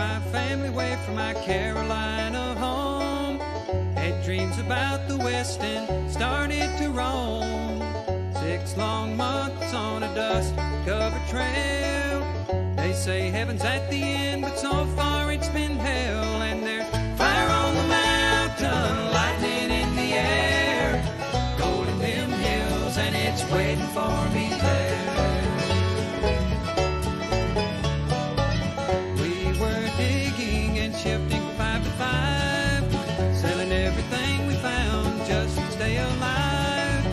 my family away from my Carolina home. Had dreams about the West and started to roam. 6 long months on a dust-covered trail. They say heaven's at the end, but so far it's been hell. And there's fire on the mountain, lightning in the air, gold in them hills, and it's waiting for me there. We were digging and shifting 5 to 5, selling everything we found just to stay alive.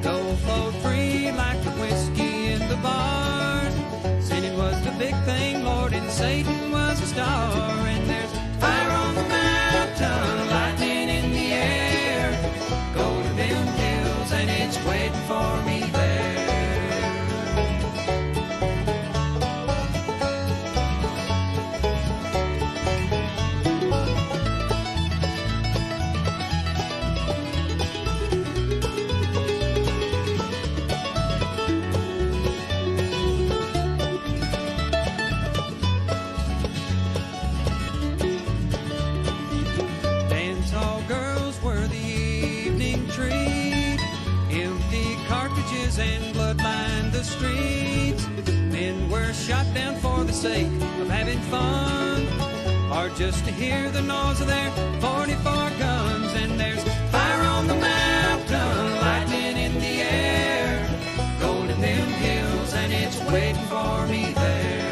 Gold flowed free like the whiskey in the bar. Sinning was the big thing, Lord, and Satan was a star. And there's fire on the mountain, lightning in the air, gold in them hills, and it's waiting for me there. And blood lined the streets. Men were shot down for the sake of having fun, or just to hear the noise of their 44 guns. And there's fire on the mountain, lightning in the air, gold in them hills, and it's waiting for me there.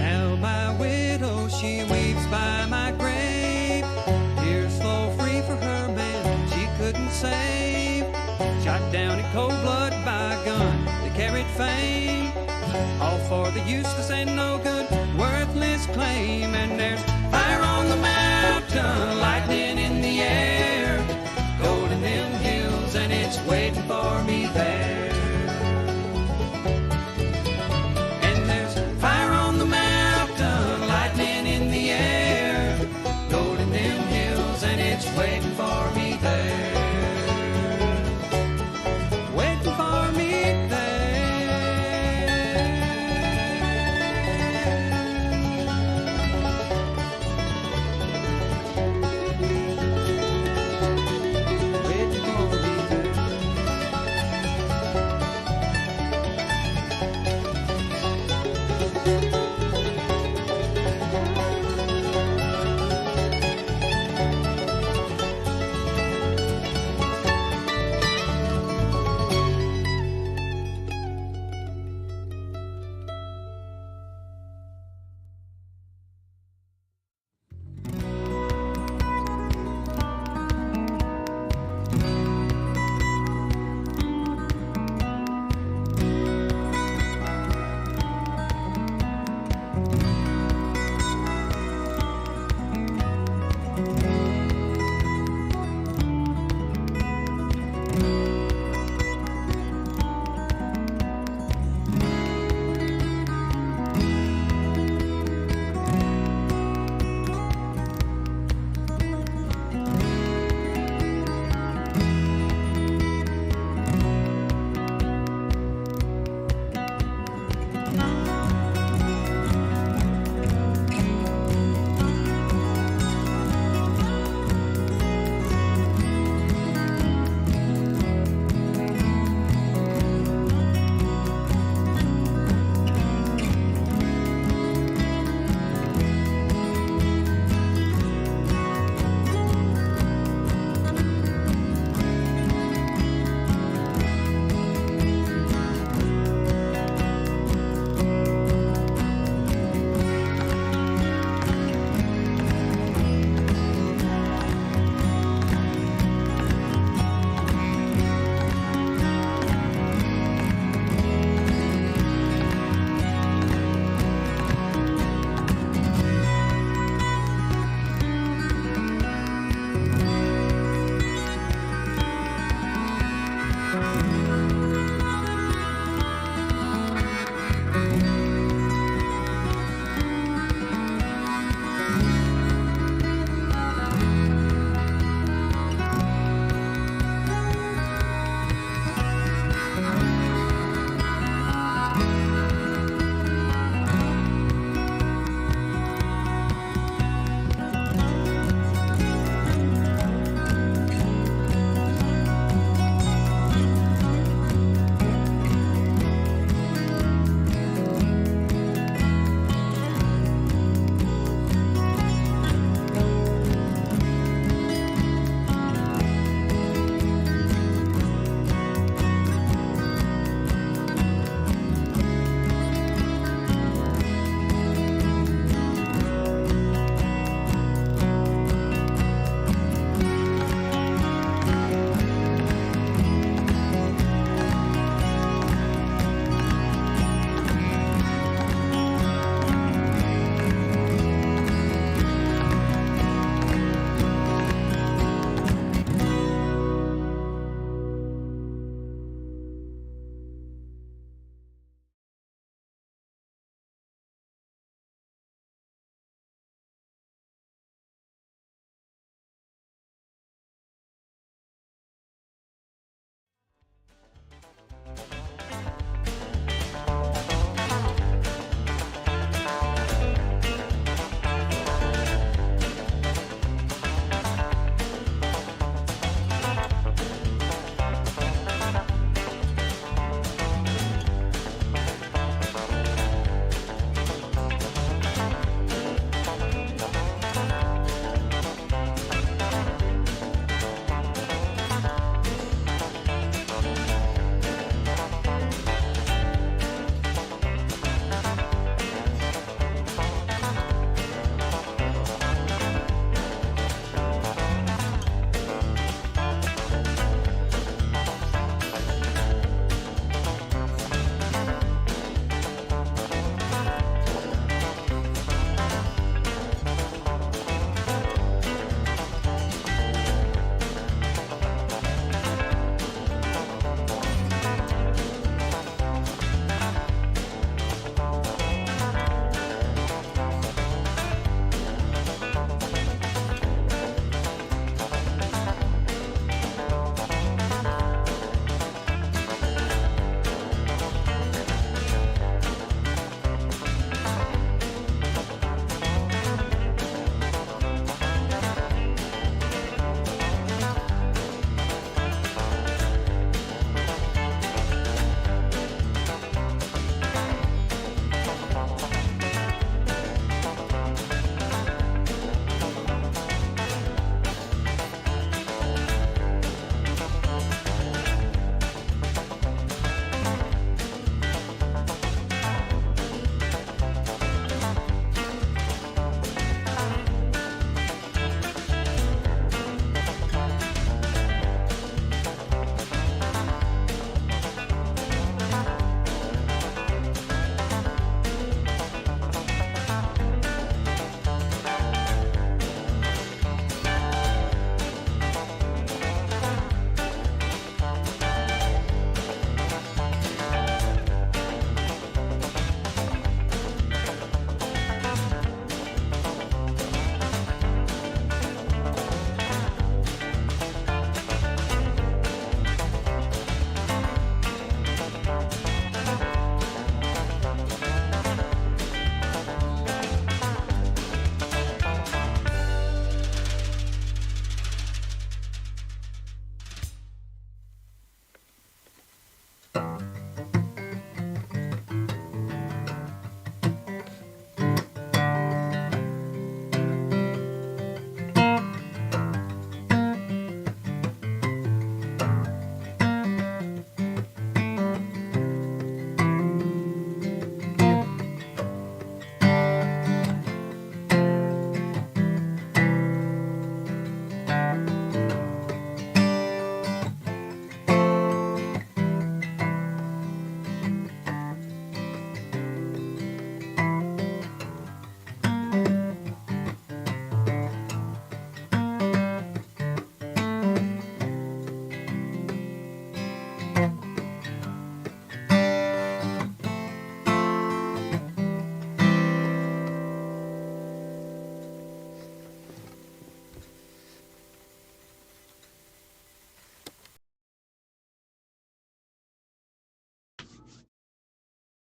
Now my widow, she weeps by my grave. Tears flow free for her man couldn't save. Shot down in cold blood by a gun that carried fame, all for the useless and no good, worthless claim. And there's fire on the mountain, lightning in the air, gold in them hills, and it's waiting for me there. And there's fire on the mountain, lightning in the air, gold in them hills, and it's waiting for me there.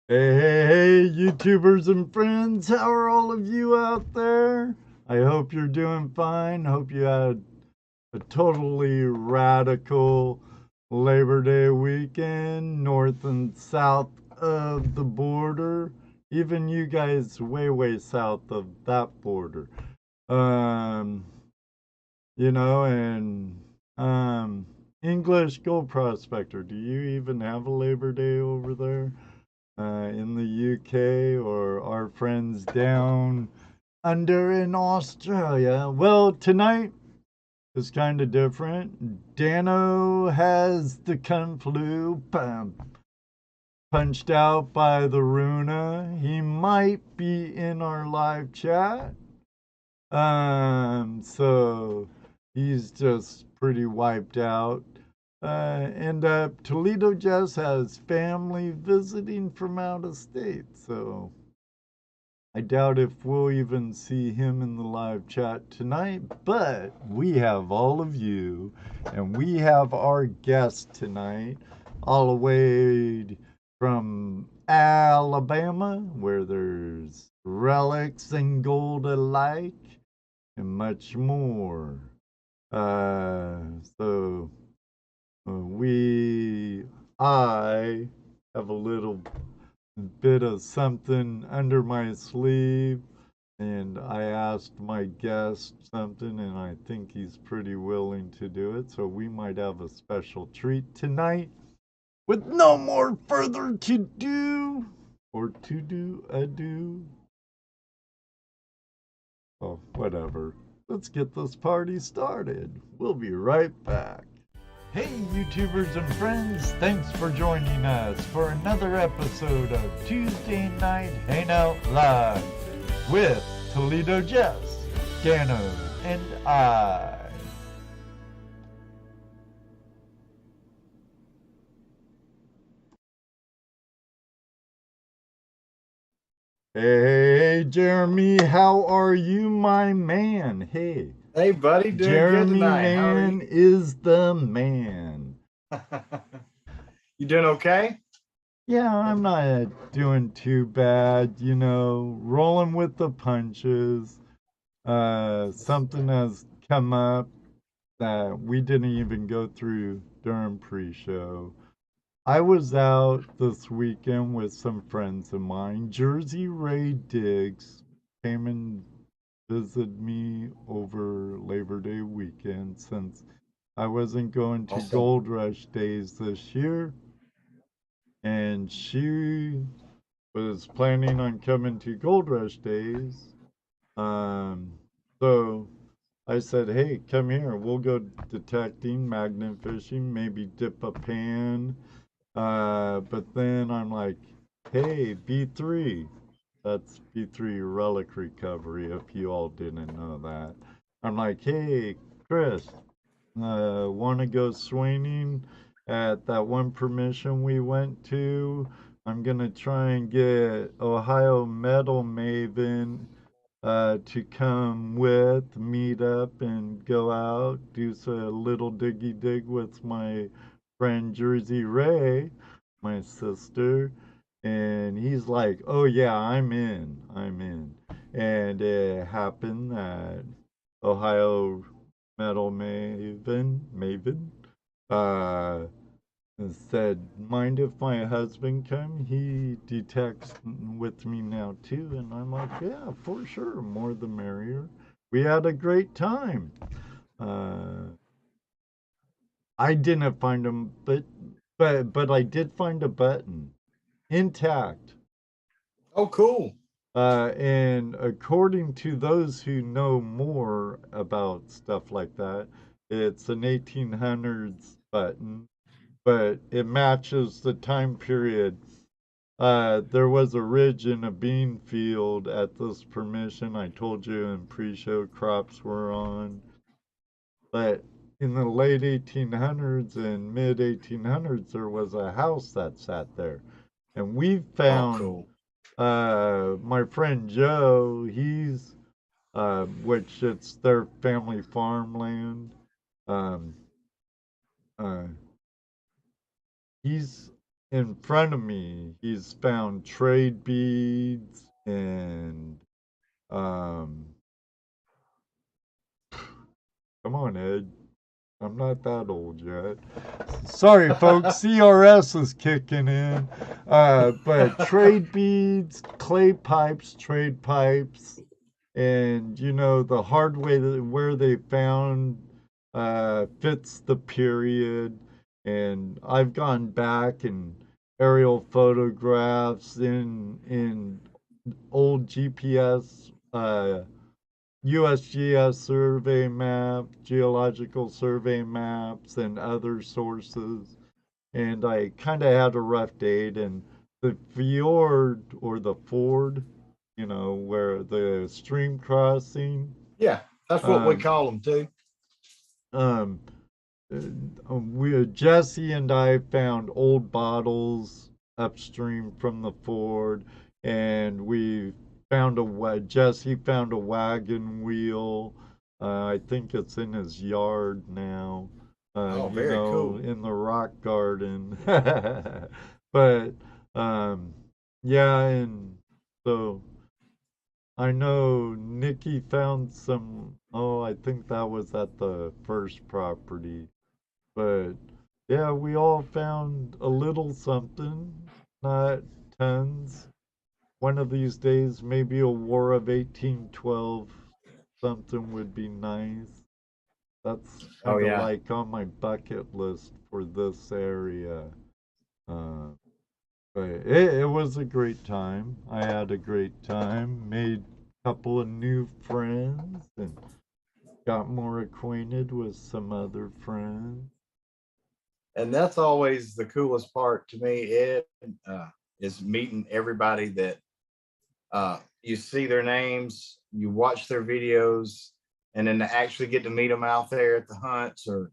Hey, YouTubers and friends, how are all of you out there? I hope you're doing fine. Hope you had a totally radical Labor Day weekend, north and south of the border. Even you guys way, way south of that border. Um, and English Gold Prospector, do you even have a Labor Day over there? In the UK or our friends down under in Australia. Well, tonight is kind of different. Dano has the cunt flu punched out by the Runa. He might be in our live chat. So he's just pretty wiped out. And Toledo Jess has family visiting from out of state, so I doubt if we'll even see him in the live chat tonight. But we have all of you, and we have our guest tonight, all the way from Alabama, where there's relics and gold alike, and much more. Uh, so I have a little bit of something under my sleeve, and I asked my guest something, and I think he's pretty willing to do it. So we might have a special treat tonight. With no more further to do, or to do ado. Oh, whatever. Let's get this party started. We'll be right back. Hey, YouTubers and friends, thanks for joining us for another episode of Tuesday Night Hangout Live with Toledo Jess, Dano, and I. Hey, Jeremy, how are you, my man? Hey, Hey, buddy, doing good Jeremy, tonight. How are man, is the man. you? You doing okay? Yeah, I'm not doing too bad, rolling with the punches. Something has come up that we didn't even go through during pre-show. I was out this weekend with some friends of mine. Jersey Ray Diggs came and visited me over Labor Day weekend since I wasn't going to Awesome. Gold Rush days this year, and she was planning on coming to Gold Rush days. Um, so I said, hey, come here. We'll go detecting, magnet fishing, maybe dip a pan. But then I'm like, hey, B3. That's B3 relic recovery, if you all didn't know that. I'm like, hey, Chris, want to go swinging at that one permission we went to? I'm going to try and get Ohio Metal Maven to come with, meet up, and go out, do a little diggy dig with my friend Jersey Ray, my sister. And he's like, oh, yeah, I'm in. And it happened that Ohio Metal Maven, uh, said, mind if my husband come? He detects with me now too. And I'm like, yeah, for sure, more the merrier. We had a great time. Uh, I didn't find him, but I did find a button intact. Oh, cool. And according to those who know more about stuff like that, it's an 1800s button, but it matches the time period. There was a ridge in a bean field at this permission. I told you in pre-show crops were on, but in the late 1800s and mid 1800s, there was a house that sat there, and we Oh, found cool. my friend Joe. He's which it's their family farmland. Um, uh, he's in front of me, he's found trade beads and um. Come on, Ed. I'm not that old yet. Sorry, folks. CRS is kicking in. But trade beads, clay pipes, trade pipes, and the hard way where they found fits the period. And I've gone back and aerial photographs in old GPS USGS survey map, geological survey maps, and other sources. And I kind of had a rough date. And the fjord or the ford, where the stream crossing, Yeah, that's what we um, call them too. um, Jesse and I found old bottles upstream from the ford, and we found Jesse found a wagon wheel. I think it's in his yard now. Oh, very cool. In the rock garden. But um, yeah, and so I know Nikki found some. Oh, I think that was at the first property. But yeah, we all found a little something, not tons. One of these days, maybe a War of 1812 something would be nice. That's Oh kind of yeah. like on my bucket list for this area. Uh, but it was a great time. I had a great time, made a couple of new friends, and got more acquainted with some other friends. And that's always the coolest part to me, Ed, is meeting everybody that you see their names, you watch their videos, and then to actually get to meet them out there at the hunts or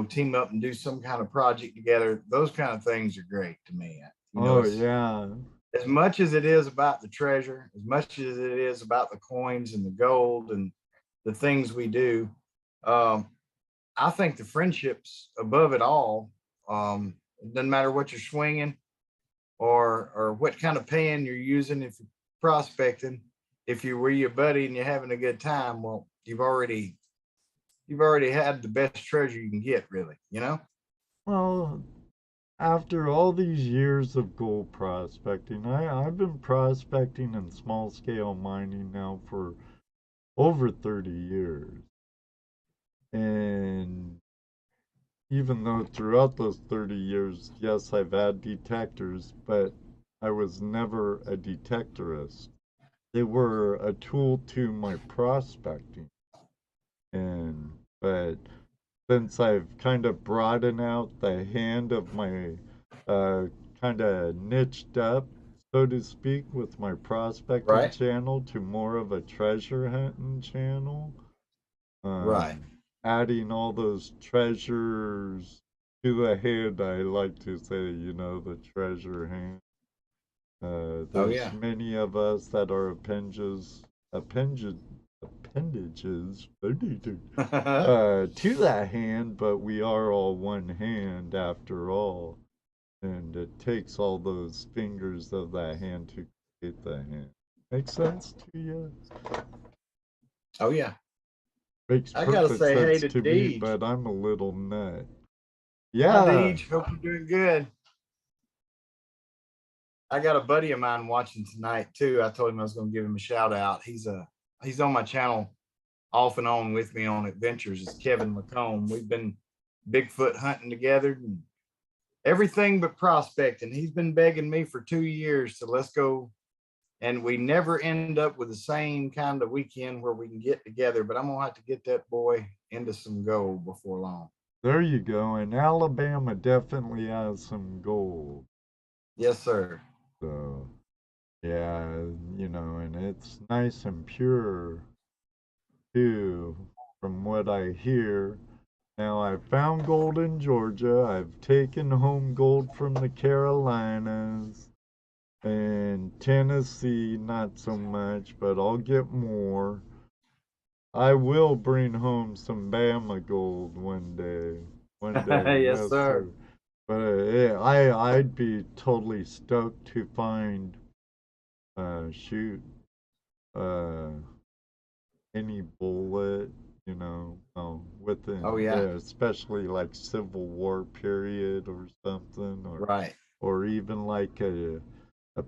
team up and do some kind of project together. Those kind of things are great to me. Oh, It's yeah. as much as it is about the treasure, as much as it is about the coins and the gold and the things we do. Um, I think the friendships above it all. It doesn't matter what you're swinging or what kind of pen you're using. If you're prospecting, if you're with your buddy and you're having a good time, well, you've already had the best treasure you can get, really. Well, after all these years of gold prospecting, I've been prospecting in small scale mining now for over 30 years. And even though throughout those 30 years, yes, I've had detectors, but I was never a detectorist. They were a tool to my prospecting. But since I've kind of broadened out the hand of my uh, kind of niched up, so to speak, with my prospecting Right. channel to more of a treasure hunting channel, Right. um, adding all those treasures to the hand, I like to say, the treasure hand. Oh There's yeah. many of us that are appendages to that hand, but we are all one hand after all. And it takes all those fingers of that hand to create the hand. Make sense to you? Oh yeah. Makes I gotta perfect say hey sense to to me, Deej. but I'm a little nut. Hi Yeah. Deej. Hope you're doing good. I got a buddy of mine watching tonight too. I told him I was going to give him a shout out. He's on my channel off and on with me on adventures. It's Kevin McComb. We've been Bigfoot hunting together and everything but prospecting. He's been begging me for 2 years to let's go. And we never end up with the same kind of weekend where we can get together. But I'm gonna have to get that boy into some gold before long. There you go. And Alabama definitely has some gold. Yes, sir. So, yeah, and it's nice and pure too, from what I hear. Now, I've found gold in Georgia. I've taken home gold from the Carolinas and Tennessee, not so much, but I'll get more. I will bring home some Bama gold one day. One day, Yes, yes, sir. sir. But I'd be totally stoked to find shoot uh any bullet, with Oh yeah, especially like Civil War period or something, right. or even like a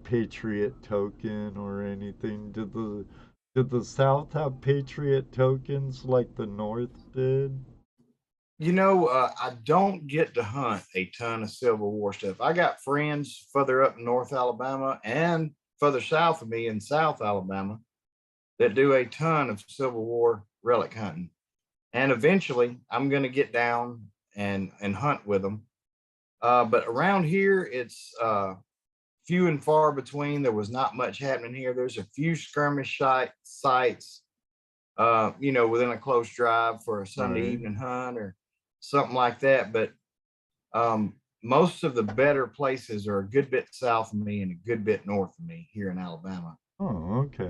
Patriot token or anything. Did the South have Patriot tokens like the North did? I don't get to hunt a ton of Civil War stuff. I got friends further up in North Alabama and further south of me in South Alabama that do a ton of Civil War relic hunting. And eventually I'm going to get down and hunt with them. But around here, it's few and far between. There was not much happening here. There's a few skirmish sites, within a close drive for a Sunday Right. evening hunt or something like that. But most of the better places are a good bit south of me and a good bit north of me here in Alabama. Oh, okay.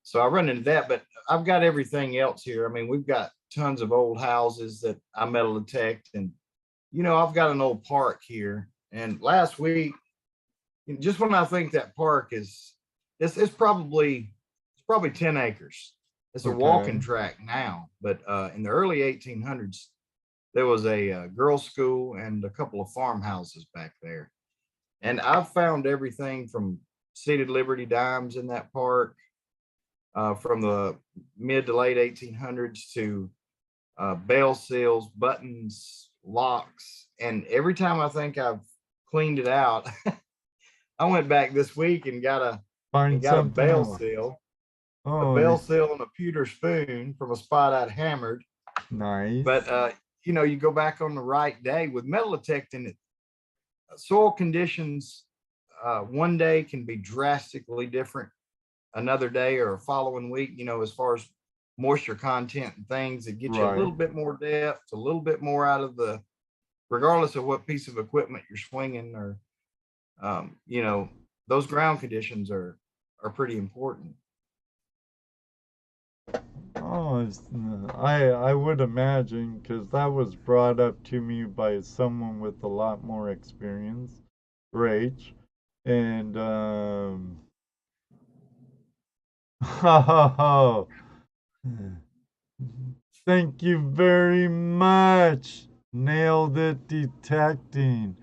So I run into that, but I've got everything else here. I mean, we've got tons of old houses that I metal detect, and I've got an old park here. And last week, just when I think that park is, it's probably 10 acres. It's a walking Okay. track now, but in the early 1800s, there was a girls' school and a couple of farmhouses back there. And I've found everything from seated Liberty dimes in that park from the mid to late 1800s to bell seals, buttons, locks. And every time I think I've cleaned it out, I went back this week and Find got a something bell else. seal, Oh, and a pewter spoon from a spot I'd hammered. nice. But you go back on the right day with metal detecting it. Soil conditions one day can be drastically different another day or a following week, as far as moisture content and things that get you a Right. little bit more depth, a little bit more out of regardless of what piece of equipment you're swinging or, um, you know, those ground conditions are pretty important. Oh, I would imagine because that was brought up to me by someone with a lot more experience, Rach, and oh, thank you very much. Nailed it detecting.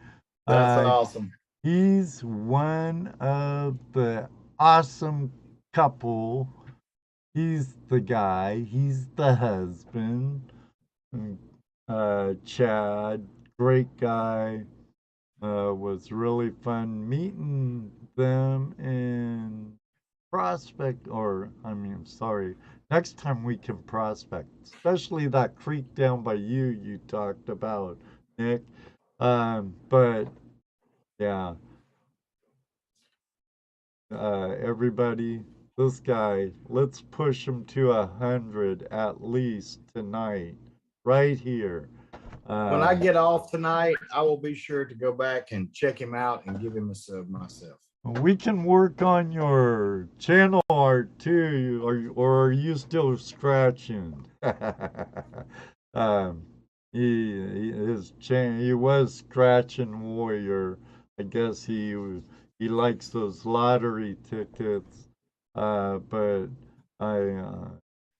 That's Uh, awesome. he's one of the awesome couple. He's the guy. He's the husband. Chad, great guy. Was really fun meeting them in prospect, or I mean, sorry. Next time we can prospect, especially that creek down by you talked about, Nick. But yeah, everybody, this guy, let's push him to 100 at least tonight, right here. When I Um, get off tonight, I will be sure to go back and check him out and give him a sub myself. we can work on your channel art too, or are you still scratching? um, he was scratching warrior. I guess he likes those lottery tickets. But I uh,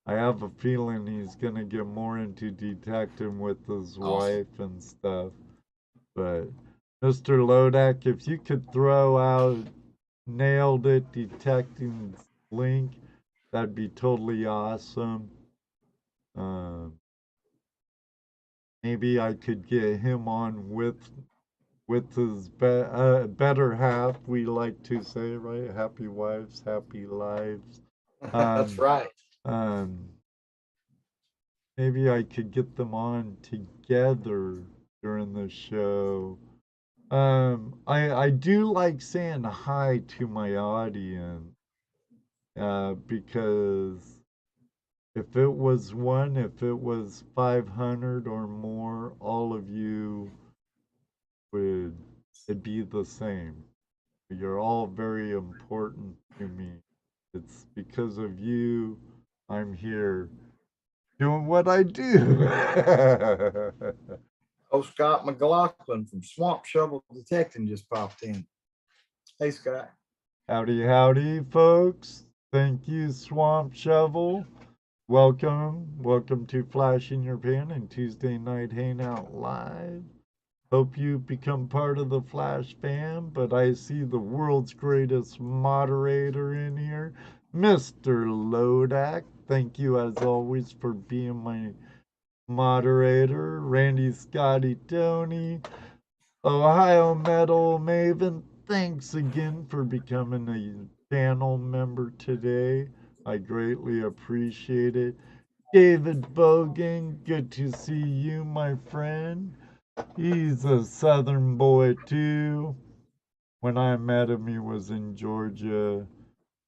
I have a feeling he's gonna get more into detecting with his Awesome. wife and stuff. But Mr. Lodak, if you could throw out nailed it detecting link, that'd be totally awesome. Um, maybe I could get him on with his better half. We like to say, right? Happy wives, happy lives. That's Um, right. um, maybe I could get them on together during the show. I do like saying hi to my audience, because if it was 500 or more, all of you would it'd be the same. You're all very important to me. It's because of you I'm here doing what I do. Scott McLaughlin from Swamp Shovel Detecting just popped in. Hey, Scott. Howdy, howdy, folks. Thank you, Swamp Shovel. Welcome to Flash in Your Pan and Tuesday Night Hangout Live. Hope you become part of the Flash fam, but I see the world's greatest moderator in here, Mr. Lodak. Thank you, as always, for being my moderator. Randy, Scotty, Tony, Ohio Metal Maven, thanks again for becoming a channel member today. I greatly appreciate it. David Bogan, good to see you, my friend. He's a southern boy, too. When I met him, he was in Georgia.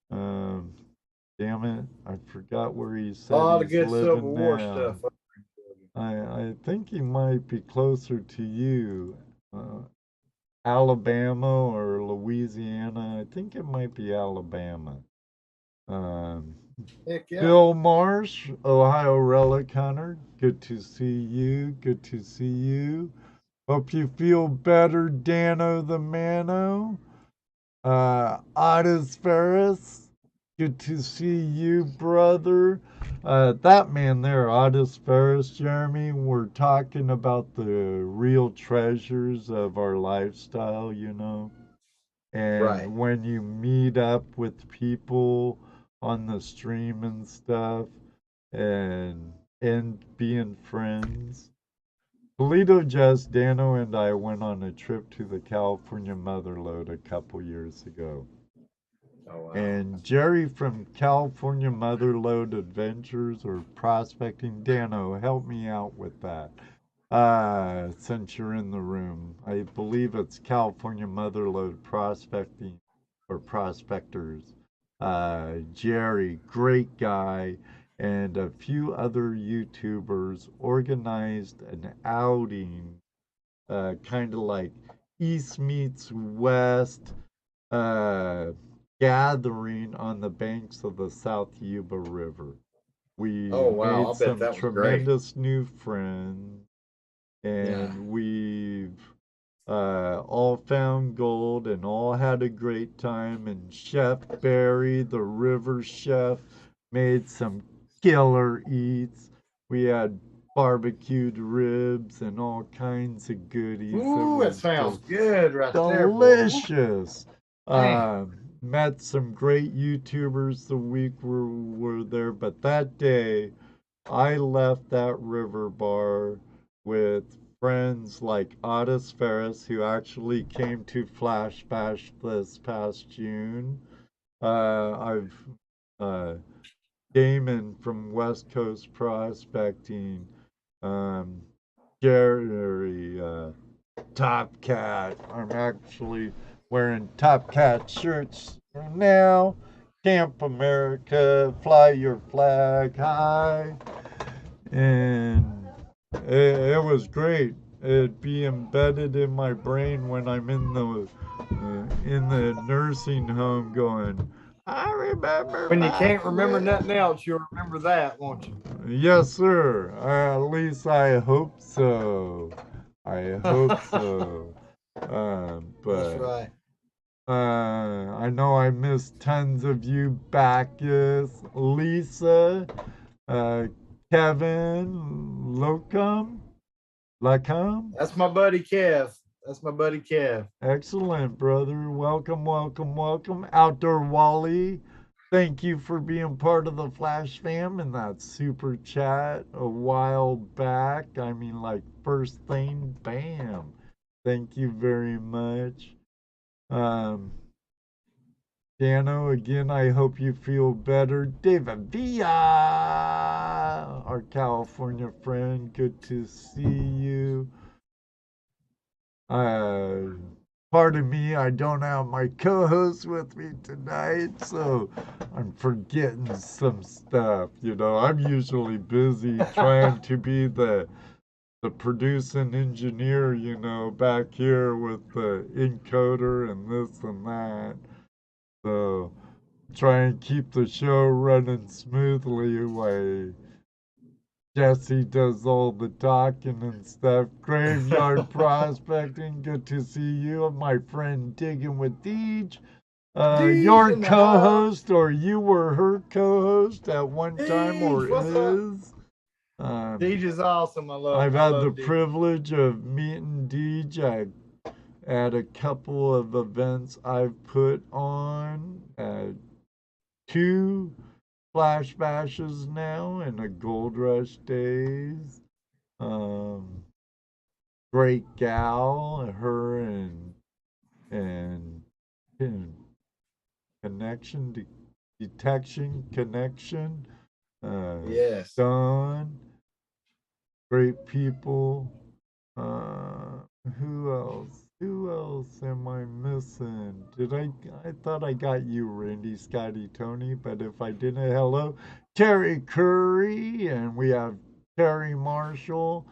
Damn it, I forgot where he said A lot of he's good Civil living War now. stuff. I think he might be closer to you. Alabama or Louisiana. I think it might be Alabama. Heck yeah. Bill Marsh, Ohio Relic Hunter. Good to see you. Good to see you. Hope you feel better, Dano the Mano. Otis Ferris. Good to see you, brother. That man there, Otis Ferris, Jeremy, we're talking about the real treasures of our lifestyle, you know. And Right. when you meet up with people on the stream and stuff and being friends. Toledo Just, Dano, and I went on a trip to the California Motherlode a couple years ago. Oh, wow. And Jerry from California Motherlode Adventures or Prospecting, Dano, help me out with that. Since you're in the room, I believe it's California Motherlode Prospecting or Prospectors. Jerry, great guy, and a few other YouTubers organized an outing, kind of like East meets West, gathering on the banks of the South Yuba River. We Oh, wow. I'll made bet some that was great. tremendous new friends, and Yeah. we've all found gold and all had a great time. And Chef Barry, the river chef, made some killer eats. We had barbecued ribs and all kinds of goodies. Ooh, that sounds good right there, boy. Delicious. Man. Met some great YouTubers the week we were there, but that day I left that river bar with friends like Otis Ferris, who actually came to Flash Bash this past June. I've Damon from West Coast Prospecting, Jerry, Top Cat. I'm actually wearing Top Cat shirts now. Camp America, fly your flag high. And it was great. It'd be embedded in my brain when I'm in the nursing home going, I remember. When you can't remember nothing else, you'll remember that, won't you? Yes, sir. At least I hope so. I hope so. That's right. I know I missed tons of you, Bacchus, Lisa, Kevin, Lacombe. That's my buddy Kev. Excellent, brother. Welcome. Outdoor Wally, thank you for being part of the Flash fam and that super chat a while back. I mean, like, first thing, bam. Thank you very much. Dano, again, I hope you feel better. David Villa, our California friend, good to see you. Pardon me, I don't have my co-host with me tonight, so I'm forgetting some stuff. You know, I'm usually busy trying to be the producing engineer, you know, back here with the encoder and this and that. So try and keep the show running smoothly while Jesse does all the talking and stuff. Graveyard prospecting. Good to see you. My friend Digging with Deej. Deej Your in the house. co-host, or you were her co-host at one time, Deej, or what's up? is. Deej is awesome. I've had the Deej. privilege of meeting Deej at a couple of events I've put on. Two Flash Bashes now in the Gold Rush days. Um, Great gal, her and, and connection, detection, connection. Yes. Don, great people. Uh, who else? Who else am I missing? I thought I got you, Randy, Scotty, Tony, but if I didn't, hello. Terry Curry, and we have Terry Marshall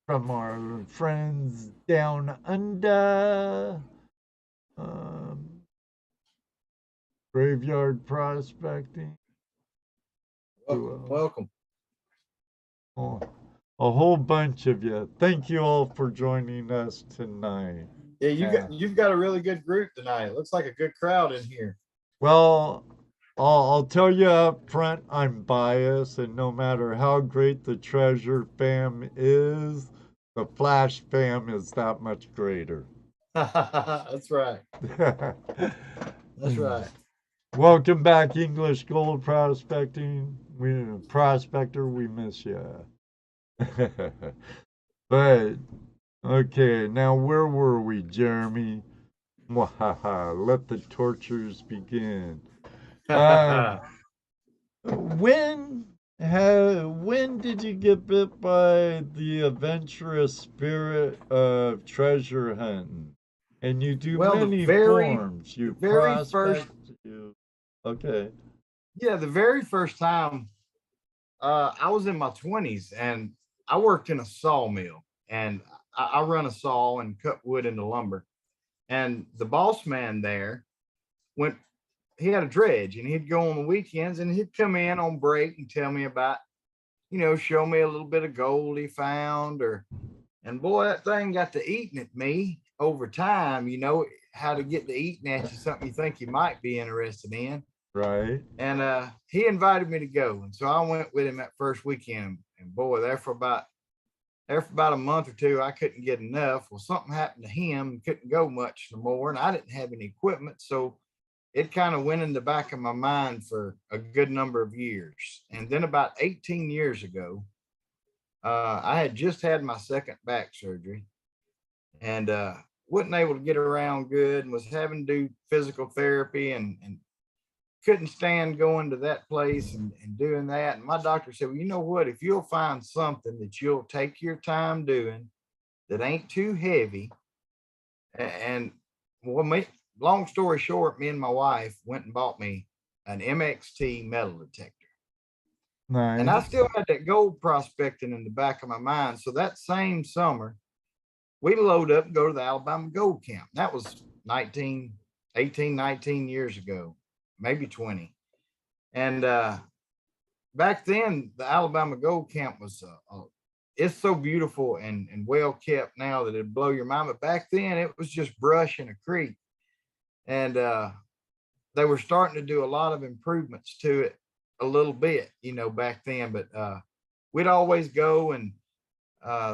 from our friends down under. Um, Graveyard prospecting. Welcome. Welcome. Oh, a whole bunch of you. Thank you all for joining us tonight. Yeah, you've got a really good group tonight. It looks like a good crowd in here. Well, I'll tell you up front, I'm biased, and no matter how great the Treasure fam is, the Flash fam is that much greater. That's right. That's right. Welcome back, English Gold Prospecting. Prospector, we miss you. But okay, now where were we, Jeremy? Mwahaha, let the tortures begin. When when did you get bit by the adventurous spirit of treasure hunting? And you do Well, many forms. You prospect. Okay. Yeah, the very first time I was in my 20s and I worked in a sawmill and I run a saw and cut wood into lumber. And the boss man there went, he had a dredge and he'd go on the weekends and he'd come in on break and tell me about, show me a little bit of gold he found and boy, that thing got to eating at me over time, how to get to eating at you, something you think you might be interested in. Right. And he invited me to go. And so I went with him that first weekend. And boy, there for about a month or two, I couldn't get enough. Well, something happened to him and couldn't go much no more. And I didn't have any equipment. So it kind of went in the back of my mind for a good number of years. And then about 18 years ago, I had just had my second back surgery and wasn't able to get around good and was having to do physical therapy and couldn't stand going to that place and doing that. And my doctor said, well, you know what, if you'll find something that you'll take your time doing that ain't too heavy. And well, long story short, me and my wife went and bought me an MXT metal detector. Nice. And I still had that gold prospecting in the back of my mind. So that same summer, we load up and go to the Alabama Gold Camp. That was 19 years ago, maybe 20. And back then, the Alabama Gold Camp was, it's so beautiful and well kept now that it'd blow your mind. But back then, it was just brush in a creek. And they were starting to do a lot of improvements to it a little bit, back then. But we'd always go and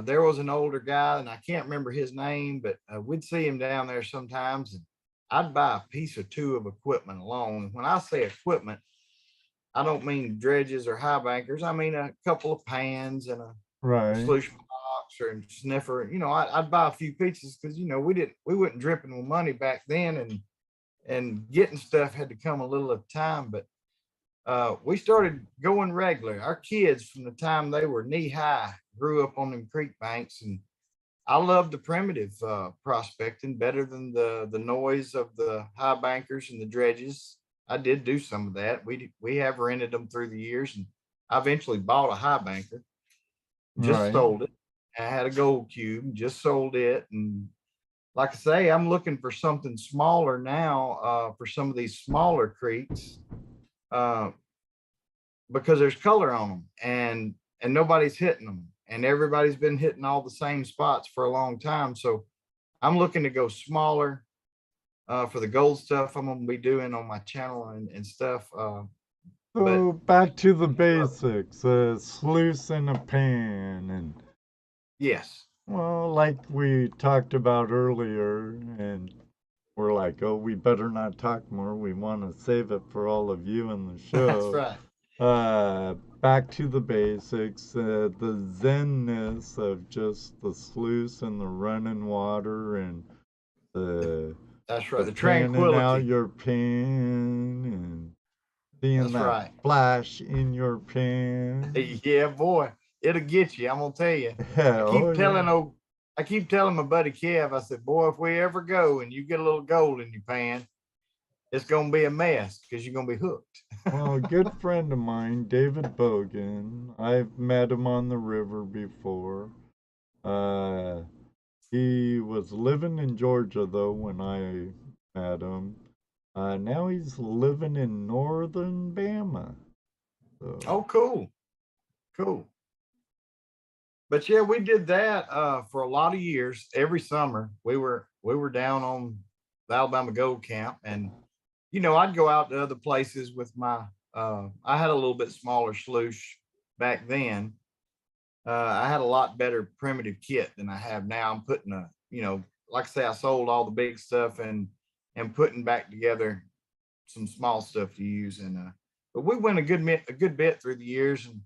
there was an older guy, and I can't remember his name, but we'd see him down there sometimes. And I'd buy a piece or two of equipment along. When I say equipment, I don't mean dredges or high bankers. I mean a couple of pans and a solution box or a sniffer. I'd buy a few pieces because we wasn't dripping with money back then, and getting stuff had to come a little at a time. But we started going regular. Our kids, from the time they were knee high, grew up on them creek banks, and I love the primitive prospecting better than the noise of the high bankers and the dredges. I did do some of that. We have rented them through the years, and I eventually bought a high banker, just sold it. I had a gold cube, just sold it. And like I say, I'm looking for something smaller now for some of these smaller creeks because there's color on them. And nobody's hitting them, and everybody's been hitting all the same spots for a long time. So I'm looking to go smaller for the gold stuff I'm gonna be doing on my channel and stuff. But So back to the basics, sluice in a pan, and yes, well, like we talked about earlier, and we're like, oh, we better not talk more. We want to save it for all of you in the that's show. right. Back to the basics, the zenness of just the sluice and the running water and the That's right. The panning out tranquility. your pan and seeing That's that right. flash in your pan. Yeah, boy, it'll get you. I'm gonna tell you. Yeah, I oh keep yeah. telling old, I keep telling my buddy Kev. I said, boy, if we ever go and you get a little gold in your pan, it's gonna be a mess because you're gonna be hooked. Well, a good friend of mine, David Bogan, I've met him on the river before. Uh, he was living in Georgia though when I met him. Now he's living in northern Bama. So, Oh, cool, cool. But yeah, we did that for a lot of years. Every summer, we were down on the Alabama Gold Camp, and I'd go out to other places with my. I had a little bit smaller sluice back then. I had a lot better primitive kit than I have now. I'm putting like I say, I sold all the big stuff and putting back together some small stuff to use. And but we went a good bit through the years, and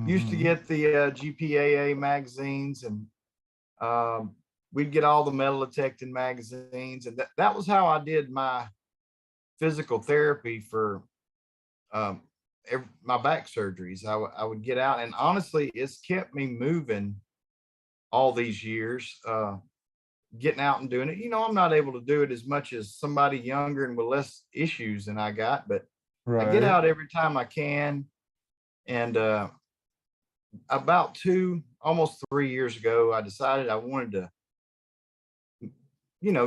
used to mm-hmm. get the GPAA magazines, and we'd get all the metal detecting magazines, and that was how I did my physical therapy for um, my back surgeries. I would get out, and honestly, it's kept me moving all these years, getting out and doing it. I'm not able to do it as much as somebody younger and with less issues than I got, but I get Right. out every time I can. And about almost 3 years ago, I decided I wanted to,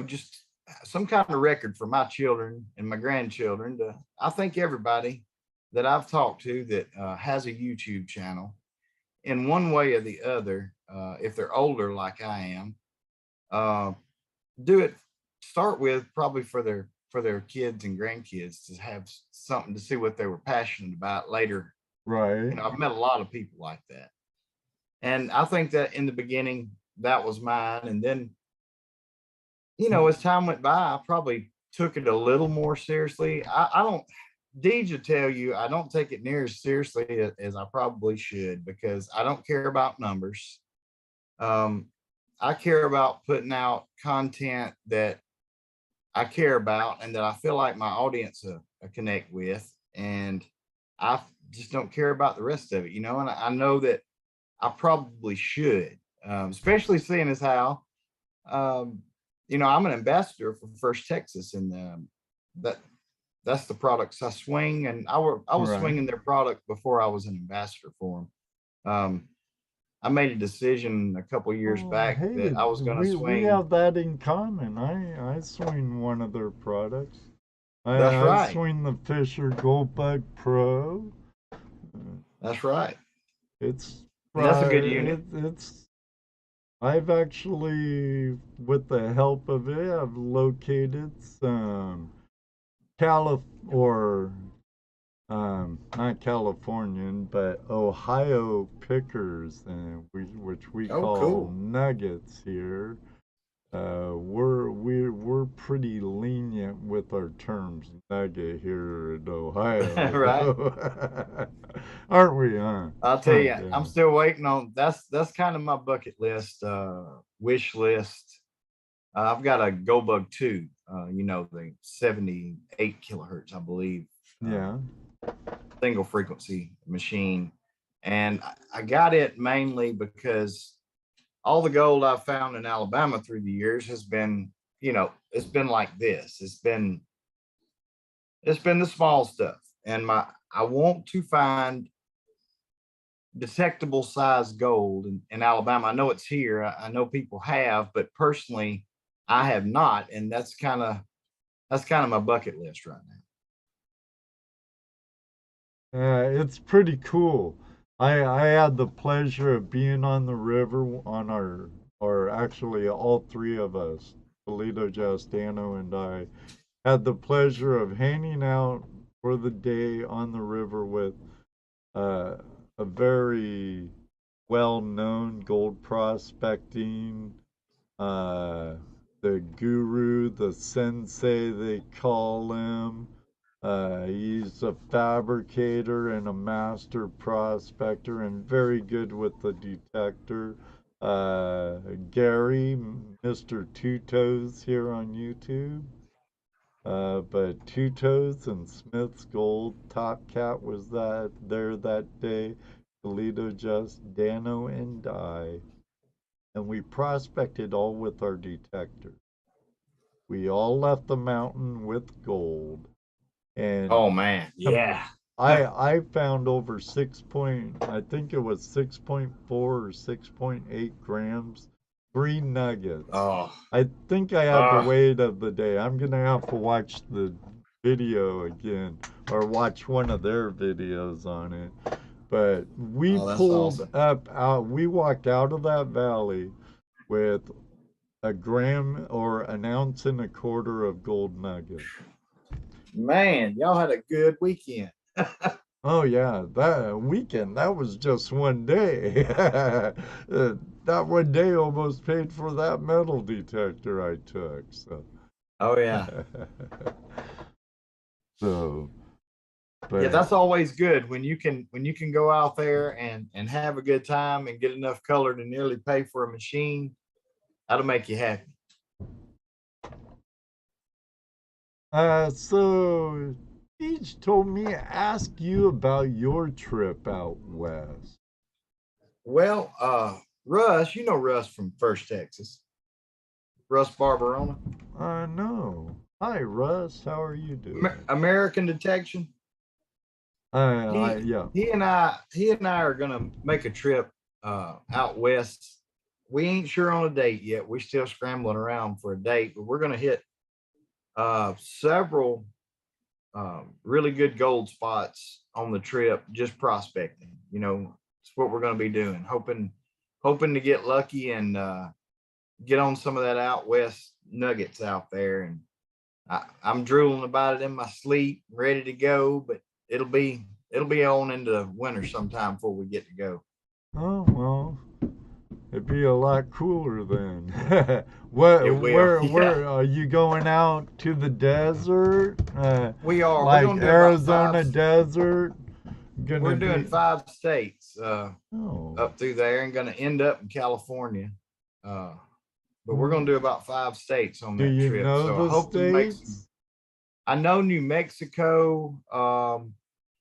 just some kind of record for my children and my grandchildren. I think everybody that I've talked to that has a YouTube channel, in one way or the other, if they're older like I am, uh, do it. Start with probably for their kids and grandkids to have something to see what they were passionate about later. Right. I've met a lot of people like that, and I think that in the beginning that was mine, and then as time went by, I probably took it a little more seriously. I don't. Deej will tell you I don't take it near as seriously as I probably should, because I don't care about numbers. Um, I care about putting out content that I care about and that I feel like my audience connect with, and I just don't care about the rest of it, And I know that I probably should, especially seeing as how, um, I'm an ambassador for First Texas, and that that's the products I swing, and I was Right. swinging their product before I was an ambassador for them. I made a decision a couple years Oh, back hey, that I was going to we swing. have that in common. I swing one of their products. That's I right. swing the Fisher Gold Bug Pro. That's right. It's And that's a good unit. it's I've actually, with the help of it, I've located some or not Californian, but Ohio pickers, which we Oh, call cool. nuggets here. We're pretty lenient with our terms, nugget here in Right. Ohio, aren't we? Huh? I'll tell Huh, you, I'm yeah. still waiting on that's kind of my bucket list, wish list. I've got a GoBug 2, the 78 kilohertz, I believe, Yeah. single frequency machine. And I got it mainly because all the gold I've found in Alabama through the years has been, it's been like this. It's been the small stuff. And I want to find detectable size gold in Alabama. I know it's here. I know people have, but personally, I have not, and that's kind of my bucket list right now. It's pretty cool. I had the pleasure of being on the river on or actually all three of us, Toledo, Justano, and I, had the pleasure of hanging out for the day on the river with uh, a very well-known gold prospecting, uh, the guru, the sensei they call him. He's a fabricator and a master prospector and very good with the detector. Gary, Mr. Two Toes here on YouTube. But Two Toes and Smith's Gold Top Cat was there that day. Toledo, Just, Dano, and I. And we prospected all with our detector. We all left the mountain with gold. And Oh man, yeah. I found over I think it was 6.4 or 6.8 grams, 3 nuggets. Oh, I think I had the weight of the day. I'm gonna have to watch the video again or watch one of their videos on it. But we that's pulled awesome. we walked out of that valley with a gram or an ounce and a quarter of gold nuggets. Man, y'all had a good weekend. Oh yeah, that weekend, that was just one day. That one day almost paid for that metal detector I took. So. Oh yeah. So, Yeah, but that's always good when you can go out there and have a good time and get enough color to nearly pay for a machine. That'll make you happy. so Beach told me to ask you about your trip out west. Well, Russ, you know Russ from First Texas, Russ Barberona, No. Hi, Russ. How are you doing? American Detection. He Yeah. he and I are gonna make a trip out west. We ain't sure on a date yet. We're still scrambling around for a date, but we're gonna hit several really good gold spots on the trip just prospecting. It's what we're going to be doing, hoping to get lucky and get on some of that out west nuggets out there. And I'm drooling about it in my sleep, ready to go, but it'll be on into winter sometime before we get to go. Oh, well, it'd be a lot cooler then. What? It will. Yeah. Where are you going out to the desert? We are. Like We're gonna do Arizona desert? we're doing 5 states Oh. up through there and gonna end up in California. But we're gonna do about 5 states on Do that you trip. know So the I hope we make some. states? I know New Mexico.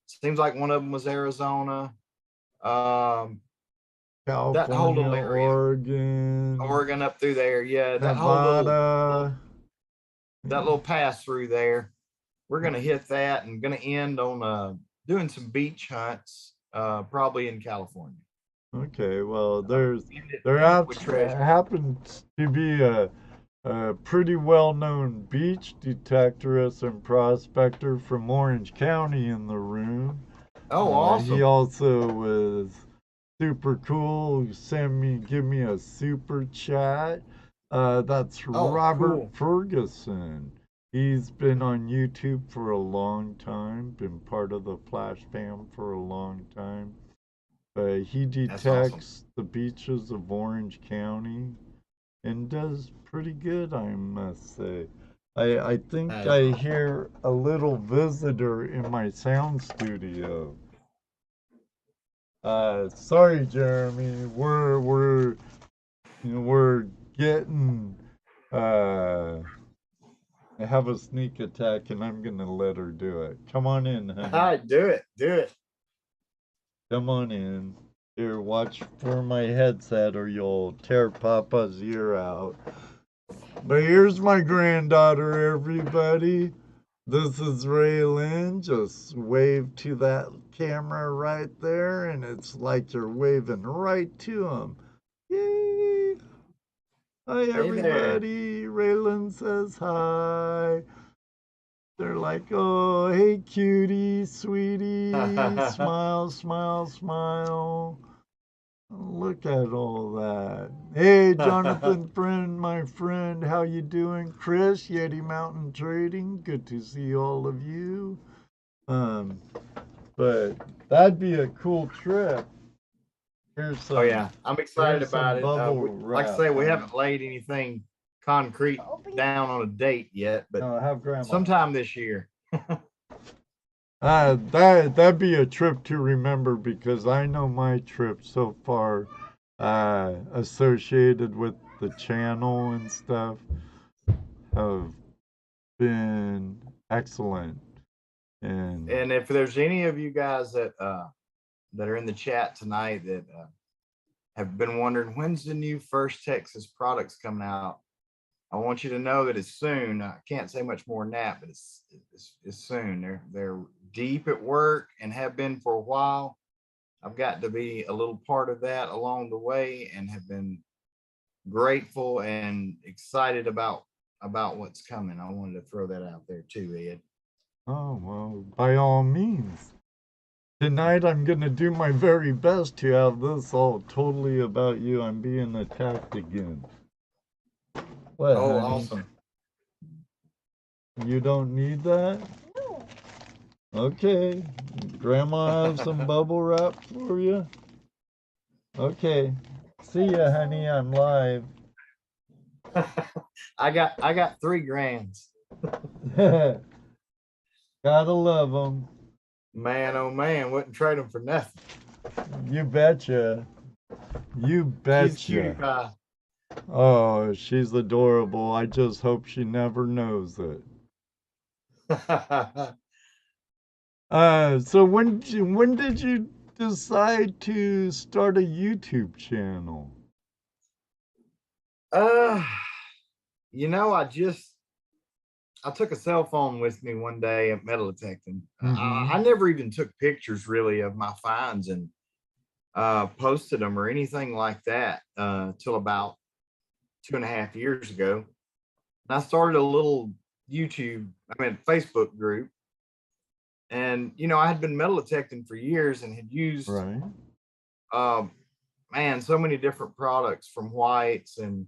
Seems like one of them was Arizona. That whole California, little area, Oregon, Oregon up through there. Yeah, Nevada. that little pass through there. We're gonna hit that and gonna end on doing some beach hunts, probably in California. Okay, well, there End it with treasure. happens to be a pretty well-known beach detectorist and prospector from Orange County in the room. Oh, He awesome! also was super cool. Give me a super chat. That's Oh, Robert cool. Ferguson. He's been on YouTube for a long time, been part of the Flash fam for a long time. He That's awesome. detects the beaches of Orange County and does pretty good, I must say. I think That is I awesome. hear a little visitor in my sound studio. Sorry, Jeremy. We're getting I have a sneak attack and I'm gonna let her do it. Come on in, All honey. right, do it. Do it. Come on in. Here, watch for my headset or you'll tear Papa's ear out. But here's my granddaughter, everybody. This is Raylan. Just wave to that camera right there, and it's like you're waving right to him. Yay! Hi, Hey there. everybody. Raylan says hi. They're like, oh, hey, cutie, sweetie, smile, smile, smile. Look at all that. Hey, Jonathan, friend, my friend, how you doing? Chris, Yeti Mountain Trading, good to see all of you. But that'd be a cool trip. Here's some. Oh yeah, I'm excited Here's some about it. bubble Like I wrap. say, we haven't laid anything concrete down on a date yet, but No, have grandma. sometime this year. That'd be a trip to remember because I know my trip so far, associated with the channel and stuff, have been excellent. And if there's any of you guys that are in the chat tonight that have been wondering when's the new First Texas products coming out, I want you to know that it's soon. I can't say much more than that, but it's soon. They're deep at work and have been for a while. I've got to be a little part of that along the way and have been grateful and excited about what's coming. I wanted to throw that out there too, Ed. oh, well, by all means. Tonight I'm going to do my very best to have this all totally about you. I'm being attacked again. What, Oh, honey? awesome. You don't need that? No. Okay. Grandma have some bubble wrap for you? Okay. See ya, honey. I'm live. I got 3 grands. Gotta love them. Man, oh man, wouldn't trade them for nothing. You betcha. You She's cutie betcha. pie. Oh, she's adorable. I just hope she never knows it. So when did you decide to start a YouTube channel? You know, I took a cell phone with me one day at metal detecting. I never even took pictures really of my finds and posted them or anything like that till about 2.5 years ago. And I started a little Facebook group. And, you know, I had been metal detecting for years and had used, Right. Man, so many different products from Whites and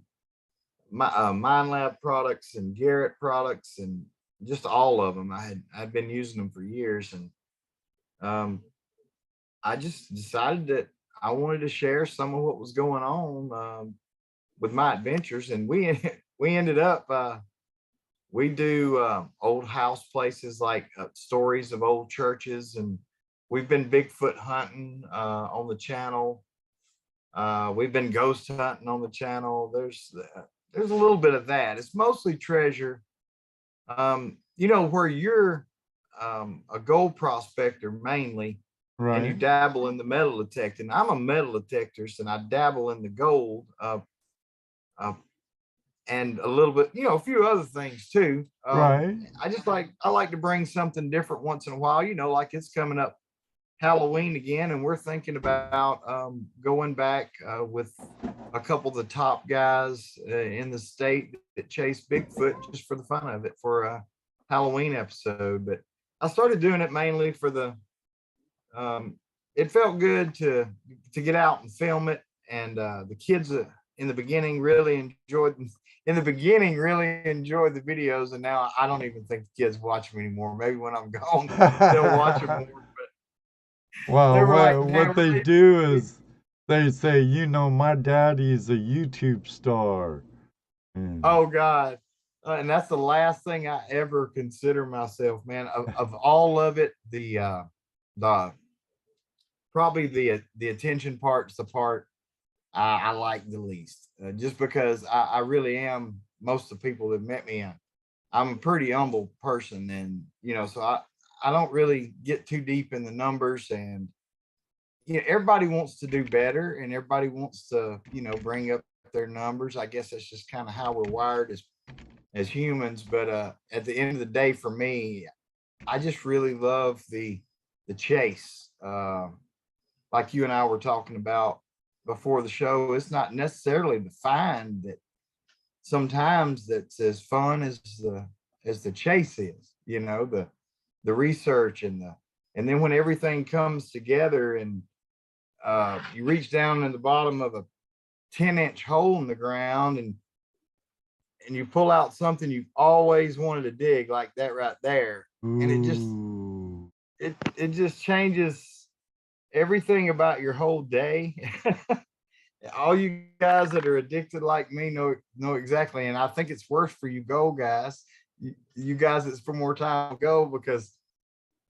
Mind Lab products and Garrett products and just all of them. I'd been using them for years. And I just decided that I wanted to share some of what was going on with my adventures. And we ended up, we do old house places like stories of old churches, and we've been Bigfoot hunting on the channel. We've been ghost hunting on the channel. There's a little bit of that. It's mostly treasure. You know, where you're a gold prospector mainly, Right. and you dabble in the metal detecting. I'm a metal detector, and I dabble in the gold. And a little bit, you know, a few other things too. Right. I like to bring something different once in a while, you know, like it's coming up Halloween again, and we're thinking about going back with a couple of the top guys in the state that chase Bigfoot just for the fun of it for a Halloween episode. But I started doing it mainly for the it felt good to get out and film it, and the kids in the beginning really enjoyed the videos, and now I don't even think the kids watch them anymore. Maybe when I'm gone they'll watch them more. But well, what they do is they say, you know, my daddy's a YouTube star. Oh God. And that's the last thing I ever consider myself, man. Of all of it, the probably the attention part's the part I like the least, just because I really am. Most of the people that met me, I'm a pretty humble person, and you know, so I don't really get too deep in the numbers, and you know, everybody wants to do better, and everybody wants to, you know, bring up their numbers. I guess that's just kind of how we're wired as humans. But at the end of the day, for me, I just really love the chase. Like you and I were talking about before the show, it's not necessarily the find that sometimes that's as fun as the chase is. the research and then when everything comes together and you reach down in the bottom of a 10-inch hole in the ground and you pull out something you've always wanted to dig, like that right there, and it just changes everything about your whole day. All you guys that are addicted like me know exactly, and I think it's worse for you gold guys, you guys that's for more time gold, because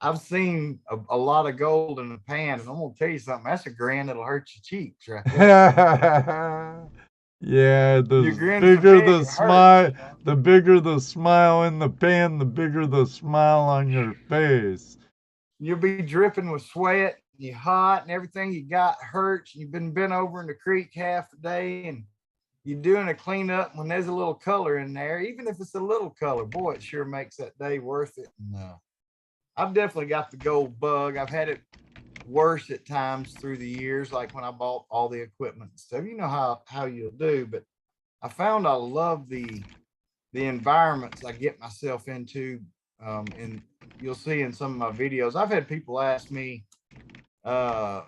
I've seen a lot of gold in a pan, and I'm gonna tell you something. That's a grin that'll hurt your cheeks, right there. Yeah, Your the grin's so bigger big, the it hurts, smile, the bigger the smile in the pan, the bigger the smile on your face. You'll be dripping with sweat, and you're hot, and everything you got hurts. And you've been bent over in the creek half the day, and you're doing a cleanup when there's a little color in there, even if it's a little color, boy, it sure makes that day worth it. And I've definitely got the gold bug. I've had it worse at times through the years, like when I bought all the equipment and stuff. You know how you'll do, but I found I love the environments I get myself into. And you'll see in some of my videos, I've had people ask me, where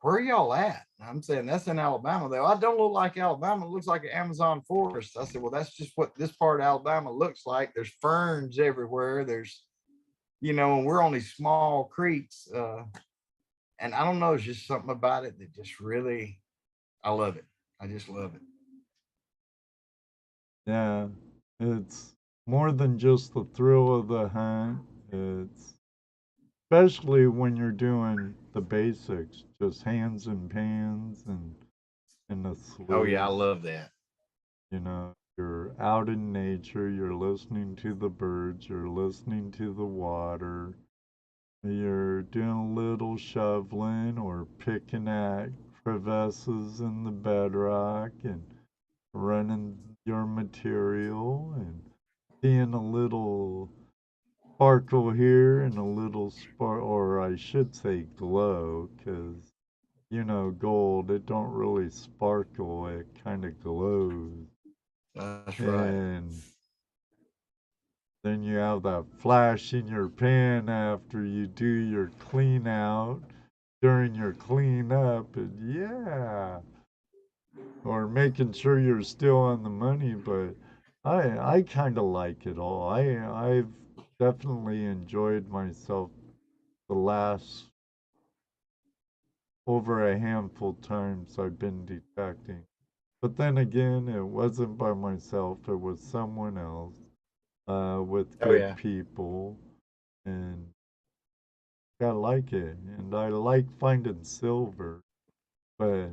are y'all at? And I'm saying that's in Alabama. Though I don't look like Alabama. It looks like an Amazon forest. I said, well, that's just what this part of Alabama looks like. There's ferns everywhere. There's, and we're on these small creeks. And I don't know, it's just something about it that just really, I love it. I just love it. Yeah, it's more than just the thrill of the hunt. It's especially when you're doing the basics, just hands and pans and the Oh yeah, I sluice. love that. You're out in nature, you're listening to the birds, you're listening to the water, you're doing a little shoveling or picking at crevices in the bedrock and running your material and seeing a little sparkle here and a little spark, or I should say glow, because gold, it don't really sparkle, it kind of glows. That's right. And then you have that flash in your pan after you do your clean out during your clean up, and yeah, or making sure you're still on the money. But I kind of like it all. I've definitely enjoyed myself the last over a handful times I've been detecting. But then again, it wasn't by myself, it was someone else with Oh good yeah. people. And I like it. And I like finding silver. But,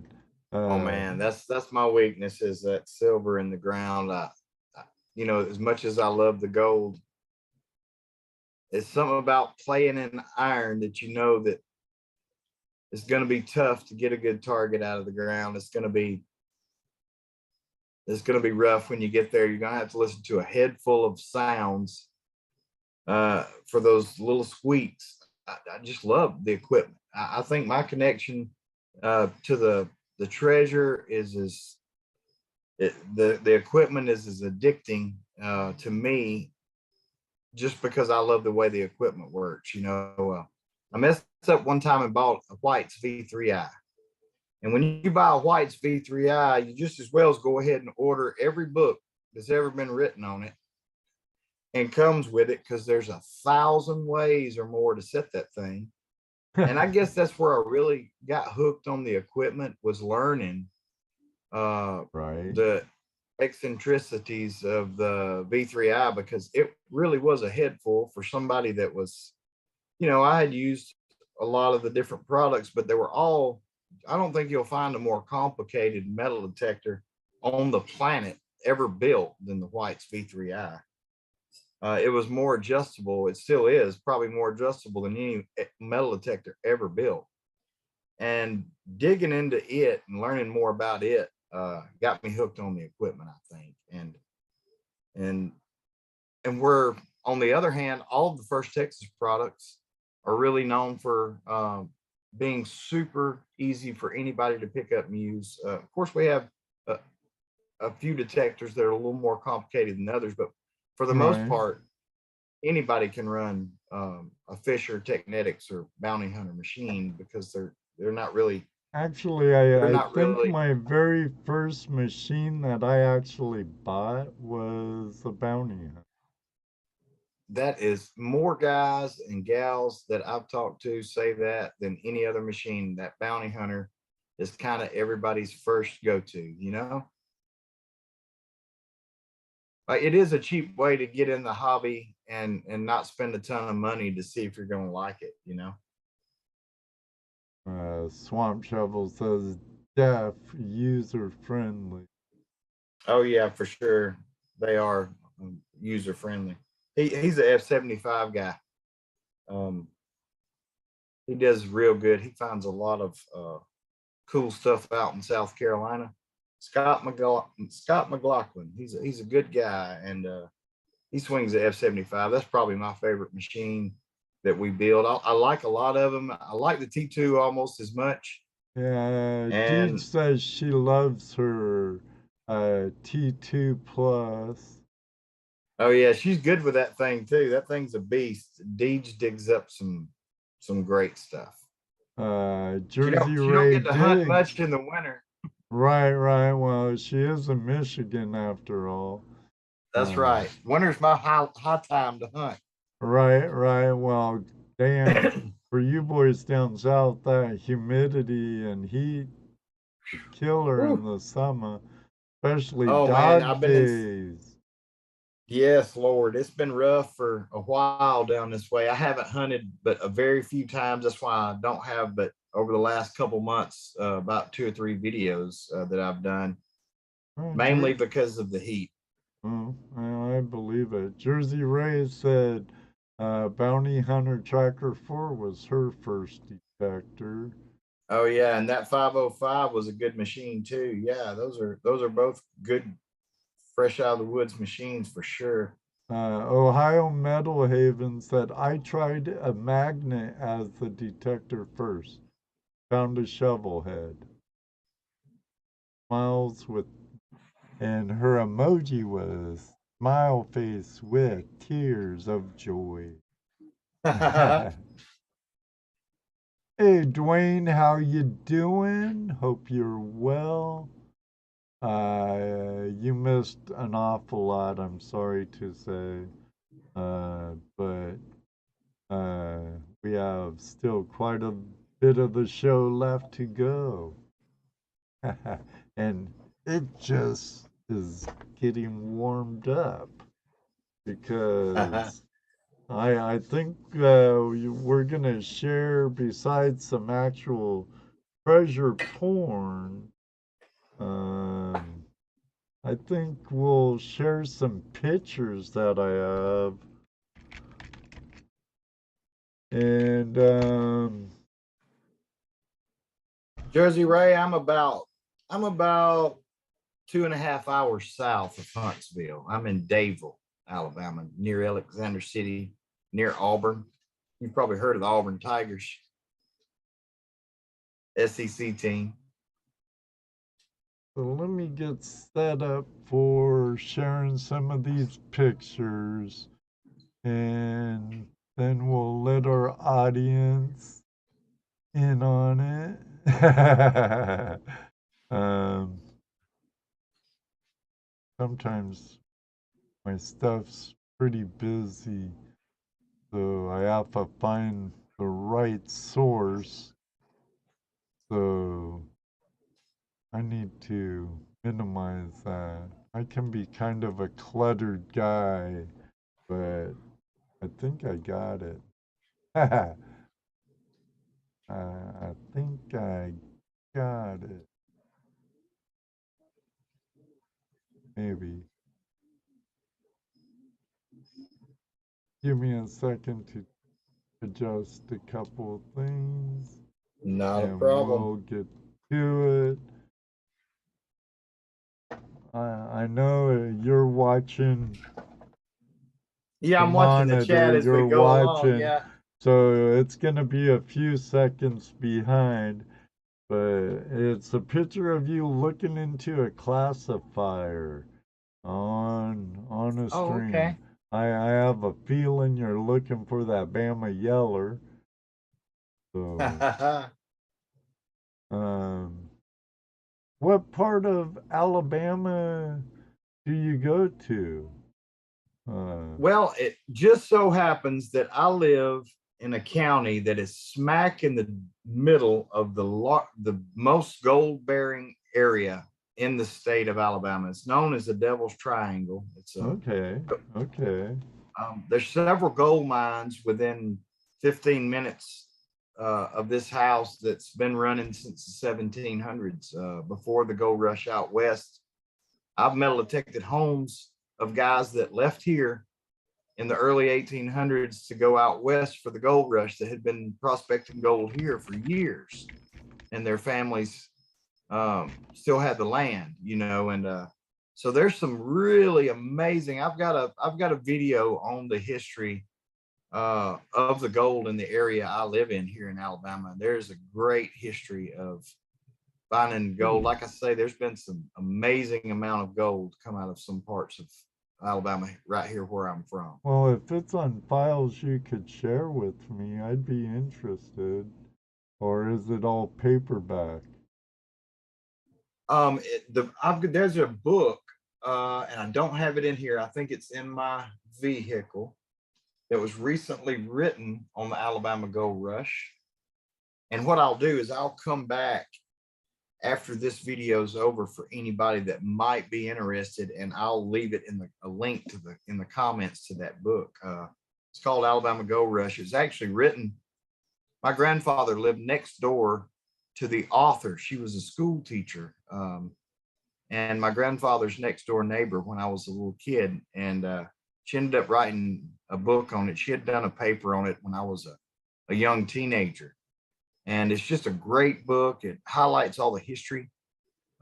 Oh uh, man, that's my weakness is that silver in the ground. As much as I love the gold, it's something about playing in iron that that it's going to be tough to get a good target out of the ground. It's going to be rough when you get there. You're going to have to listen to a head full of sounds for those little squeaks. I just love the equipment. I think my connection to the treasure the equipment is as addicting to me just because I love the way the equipment works. I messed up one time and bought a White's V3i. And when you buy a White's V3i, you just as well as go ahead and order every book that's ever been written on it and comes with it, because there's 1,000 ways or more to set that thing. And I guess that's where I really got hooked on the equipment, was learning right. the eccentricities of the V3i, because it really was a head full for somebody that was, I had used a lot of the different products, but they were all, I don't think you'll find a more complicated metal detector on the planet ever built than the White's V3i. It was more adjustable. It still is probably more adjustable than any metal detector ever built. And digging into it and learning more about it got me hooked on the equipment, I think. And where, on the other hand, all of the First Texas products are really known for being super easy for anybody to pick up and use. Of course, we have a few detectors that are a little more complicated than others, but for the most Right. part, anybody can run a Fisher Technetics or Bounty Hunter machine because they're not really Actually, they're I not think really my very first machine that I actually bought was a bounty hunter. that is more guys and gals that I've talked to say that than any other machine. That Bounty Hunter is kind of everybody's first go-to, you know? Like it is a cheap way to get in the hobby and not spend a ton of money to see if you're going to like it, you know? Swamp Shovel says deaf, user friendly. Oh yeah, for sure. They are user friendly. He's a F-75 guy. He does real good. He finds a lot of cool stuff out in South Carolina. Scott McLaughlin. He's a good guy, and he swings the F-75. That's probably my favorite machine that we build. I like a lot of them. I like the T2 almost as much. Yeah, Deej And says she loves her T2 Plus. oh yeah, she's good with that thing too. That thing's a beast. Deej digs up some great stuff. Jersey She don't Ray get to hunt much Diggs. in the winter. Right. Well, she is in Michigan after all. That's right. Winter's my high time to hunt. Right. Well, damn, for you boys down south, that humidity and heat killer in the summer, especially Oh man, I've dog been in. days. Yes, Lord, it's been rough for a while down this way. I haven't hunted but a very few times. That's why I don't have, but over the last couple months, about 2 or 3 videos that I've done, Oh, mainly because of the heat. oh, I believe it. Jersey Ray said Bounty Hunter Tracker 4 was her first detector. Oh yeah, and that 505 was a good machine too. Yeah, those are both good, fresh out of the woods machines for sure. Ohio Metal Haven said, I tried a magnet as the detector first. Found a shovel head. Smiles with, and her emoji was smile face with tears of joy. Hey, Dwayne, how you doing? Hope you're well. You missed an awful lot, I'm sorry to say. But we have still quite a bit of the show left to go. And it just is getting warmed up because I think we're going to share, besides some actual treasure porn, I think we'll share some pictures that I have. And Jersey Ray, I'm about 2.5 hours south of Huntsville. I'm in Dadeville, Alabama, near Alexander City, near Auburn. You've probably heard of the Auburn Tigers, SEC team. so let me get set up for sharing some of these pictures, and then we'll let our audience in on it. um, Sometimes my stuff's pretty busy, so I have to find the right source. So I need to minimize that. I can be kind of a cluttered guy, but I think I got it. I think I got it. Maybe. Give me a second to adjust a couple of things, Not a and problem. we'll get to it. I know you're watching Yeah, the I'm watching the chat monitor, as we you're go along. watching, Yeah. so it's going to be a few seconds behind, but it's a picture of you looking into a classifier on a Oh, stream. okay. I have a feeling you're looking for that Bama Yeller. So, um, what part of Alabama do you go to? Well, it just so happens that I live in a county that is smack in the middle of the most gold bearing area in the state of Alabama. It's known as the Devil's Triangle. Okay, okay. There's several gold mines within 15 minutes of this house that's been running since the 1700s, before the gold rush out west. I've metal detected homes of guys that left here in the early 1800s to go out west for the gold rush that had been prospecting gold here for years, and their families still had the land, and so there's some really amazing. I've got a video on the history of the gold in the area I live in here in Alabama. There's a great history of finding gold. Like I say, there's been some amazing amount of gold come out of some parts of Alabama right here where I'm from. Well, if it's on files you could share with me, I'd be interested. Or is it all paperback? There's a book, and I don't have it in here. I think it's in my vehicle, that was recently written on the Alabama Gold Rush. And what I'll do is I'll come back after this video is over for anybody that might be interested, and I'll leave it in a link to in the comments to that book. It's called Alabama Gold Rush. It's actually written. My grandfather lived next door to the author. She was a school teacher, and my grandfather's next door neighbor when I was a little kid, and she ended up writing a book on it. She had done a paper on it when I was a young teenager. And it's just a great book. It highlights all the history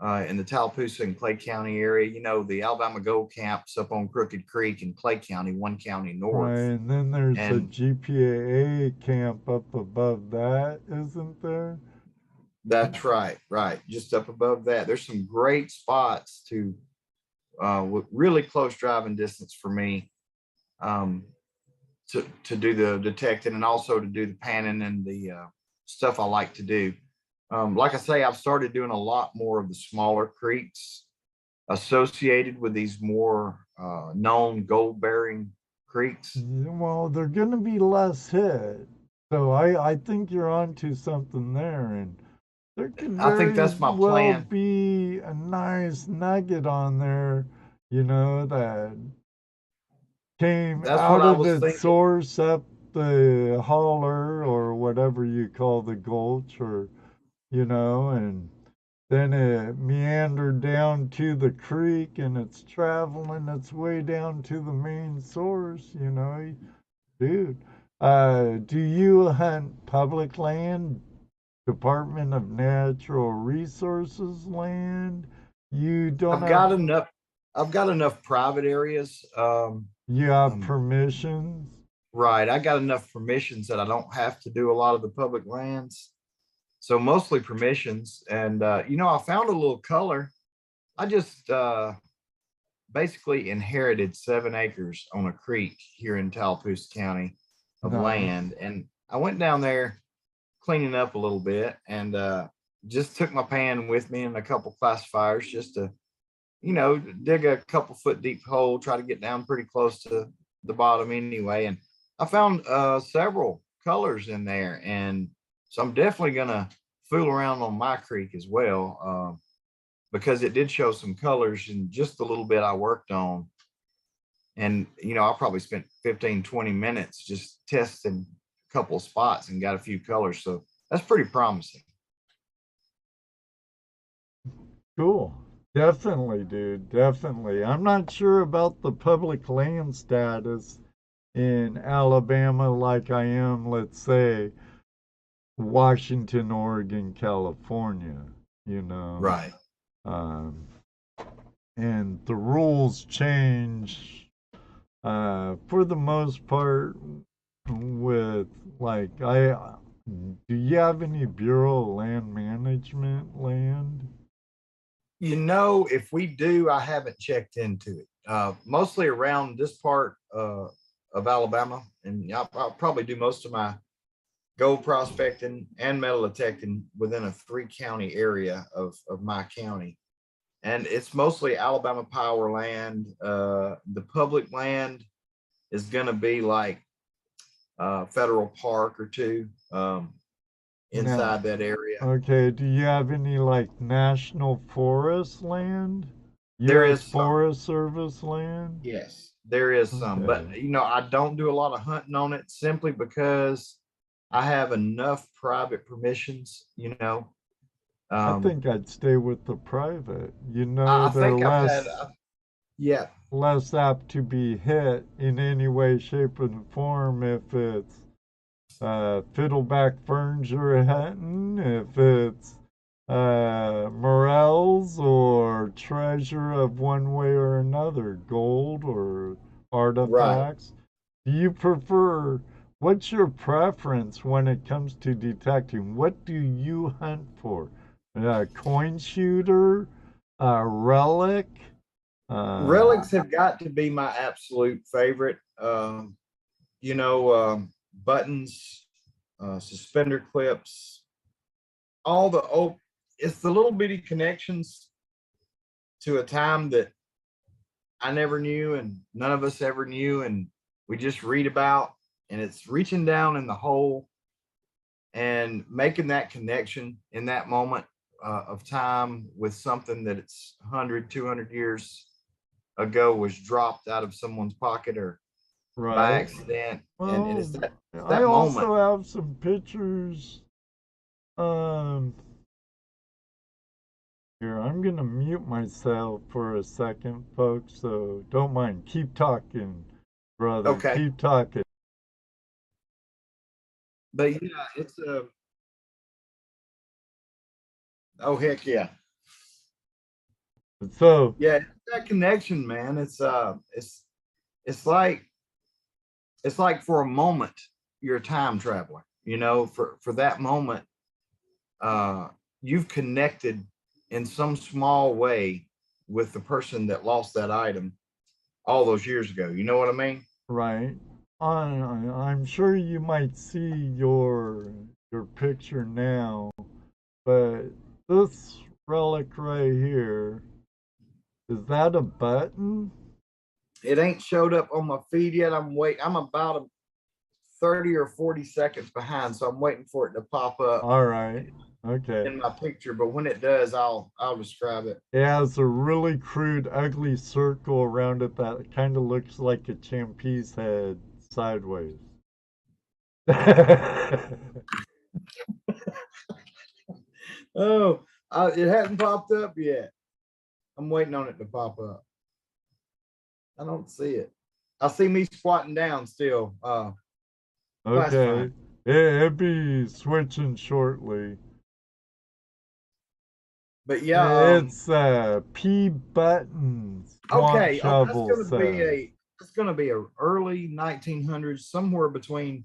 in the Tallapoosa and Clay County area. The Alabama Gold Camps up on Crooked Creek in Clay County, one county north. Right, and then there's a GPAA camp up above that, isn't there? That's right, just up above that. There's some great spots to with really close driving distance for me, to do the detecting, and also to do the panning and the stuff I like to do. Like I say, I've started doing a lot more of the smaller creeks associated with these more known gold bearing creeks. Well, they're going to be less hit. So I think you're onto something there. And there could I think that's my plan. Be a nice nugget on there, that came out of its source up the holler or whatever you call the gulch, or and then it meandered down to the creek and it's traveling its way down to the main source, dude. Do you hunt public land, Department of Natural Resources land? You don't I've got enough private areas. You have permissions? Right. I got enough permissions that I don't have to do a lot of the public lands. So mostly permissions. And, I found a little color. I just basically inherited 7 acres on a creek here in Tallapoosa County of land. And I went down there cleaning up a little bit, and just took my pan with me and a couple classifiers just to, dig a couple foot deep hole, try to get down pretty close to the bottom anyway. And I found several colors in there. And so I'm definitely going to fool around on my creek as well, because it did show some colors in just a little bit I worked on. And, I probably spent 15, 20 minutes just testing a couple of spots and got a few colors. So that's pretty promising. Cool. Definitely, dude. Definitely. I'm not sure about the public land status in Alabama like I am, let's say, Washington, Oregon, California, Right. And the rules change for the most part with, like, do you have any Bureau of Land Management land? You know, if we do, I haven't checked into it. Mostly around this part of Alabama, and I'll probably do most of my gold prospecting and metal detecting within a 3-county area of my county. And it's mostly Alabama power land. The public land is going to be like federal park or two inside that area. Okay, do you have any like national forest land? There U.S. is some. Forest Service land? Yes, there is some, but Okay. I don't do a lot of hunting on it simply because I have enough private permissions. I Um, think I'd stay with the private. You know, I they're think I've had, yeah, less apt to be hit in any way, shape, and form if it's fiddleback ferns you're hunting, if it's morels or treasure of one way or another, gold or right. artifacts. Do you prefer, what's your preference when it comes to detecting? What do you hunt for? A coin shooter, a relic? Relics have got to be my absolute favorite. Buttons, suspender clips, all the it's the little bitty connections to a time that I never knew and none of us ever knew, and we just read about, and it's reaching down in the hole and making that connection in that moment of time with something that it's 100, 200 years ago was dropped out of someone's pocket or by Right. accident. And it's Well, I that moment. also have some pictures. Um, Here, I'm gonna mute myself for a second, folks, so don't mind. Keep talking, brother. Okay. Keep talking. But yeah, it's a, oh, heck yeah. So, Yeah, that connection, man. It's like, it's like for a moment, you're a time traveler, for that moment, uh, you've connected in some small way with the person that lost that item all those years ago. You know what I mean? right. I'm sure you might see your picture now, but this relic right here, is that a button? It ain't showed up on my feed yet. I'm about 30 or 40 seconds behind, so I'm waiting for it to pop up All right. Okay. in my picture. But when it does, I'll describe it. It has a really crude, ugly circle around it that kind of looks like a champese head sideways. Oh, it hasn't popped up yet. I'm waiting on it to pop up. I don't see it. I see me squatting down still. That's Okay. fine. It'll be switching shortly. But yeah, It's P buttons swamp okay. Oh, shovel says. that's gonna be a early 1900s, somewhere between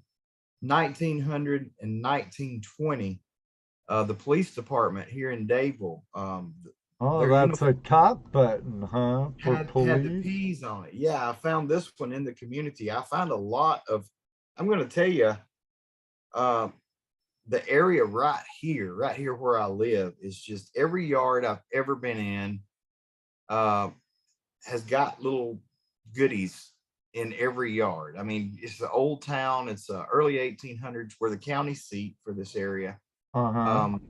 1900 and 1920. The police department here in Dadeville, Oh, their that's a uniform cop button, huh? For had the police? P's on it. Yeah, I found this one in the community. I found a lot of. I'm going to tell you, uh, the area right here where I live, is just every yard I've ever been in uh, has got little goodies in every yard. I mean, it's the old town. It's early 1800s. We're the county seat for this area. Uh-huh. Um,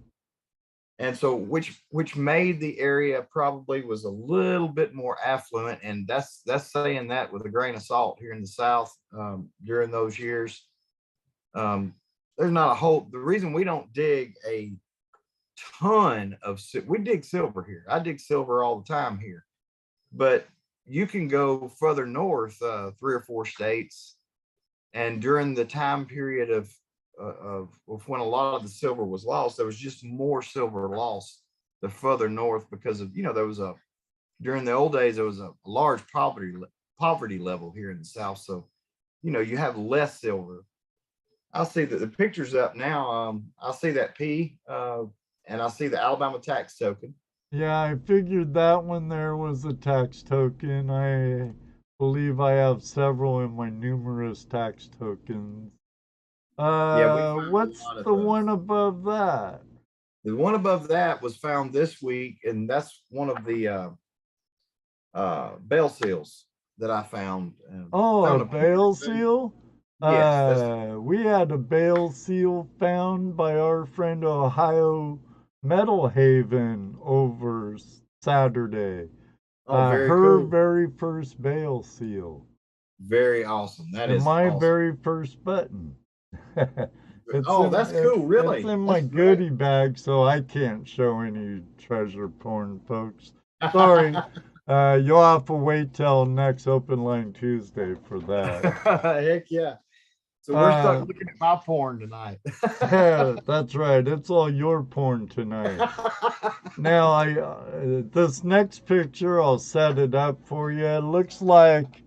and so which made the area probably was a little bit more affluent, and that's saying that with a grain of salt here in the South. During those years, um, there's not a whole, the reason we don't dig a ton of, we dig silver here. I dig silver all the time here, but you can go further north, 3 or 4 states, and during the time period of when a lot of the silver was lost, there was just more silver lost the further north, because of, there was during the old days, there was a large poverty level here in the South. So, you have less silver. I see that the picture's up now. I see that P, and I see the Alabama tax token. Yeah, I figured that one there was a tax token. I believe I have several in my numerous tax tokens. Yeah, we found a What's lot of the those. one above that? The one above that was found this week, and that's one of the bell seals that I found. Oh, a Found a bale boot. seal? Yes, that's We had a bale seal found by our friend Ohio Metal Haven over Saturday. very Her cool. very first bale seal. Very awesome. That And is my awesome. very first button. it's Oh, in that's cool. it's Really, in my that's great. goodie bag, so I can't show any treasure porn, folks. Sorry. You'll have to wait till next Open Line Tuesday for that. Heck yeah. So we're stuck Uh, looking at my porn tonight. that's right. It's all your porn tonight. Now, this next picture, I'll set it up for you. It looks like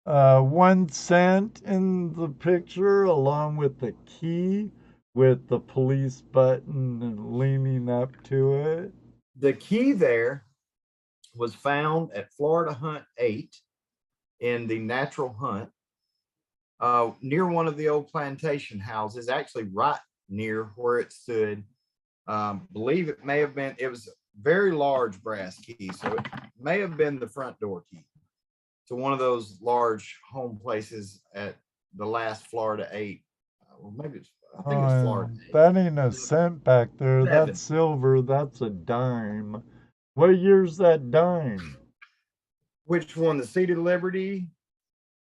1 cent in the picture, along with the key with the police button and leaning up to it. The key there was found at Florida Hunt 8 in the Natural Hunt, near one of the old plantation houses, actually right near where it stood. Believe it may have been, it was a very large brass key, so it may have been the front door key to one of those large home places at the last Florida 8. Well, maybe it's, I think it's Florida 8. That ain't a cent back there. 7. That's silver. That's a dime. What year's that dime? Which one? The Seat of Liberty?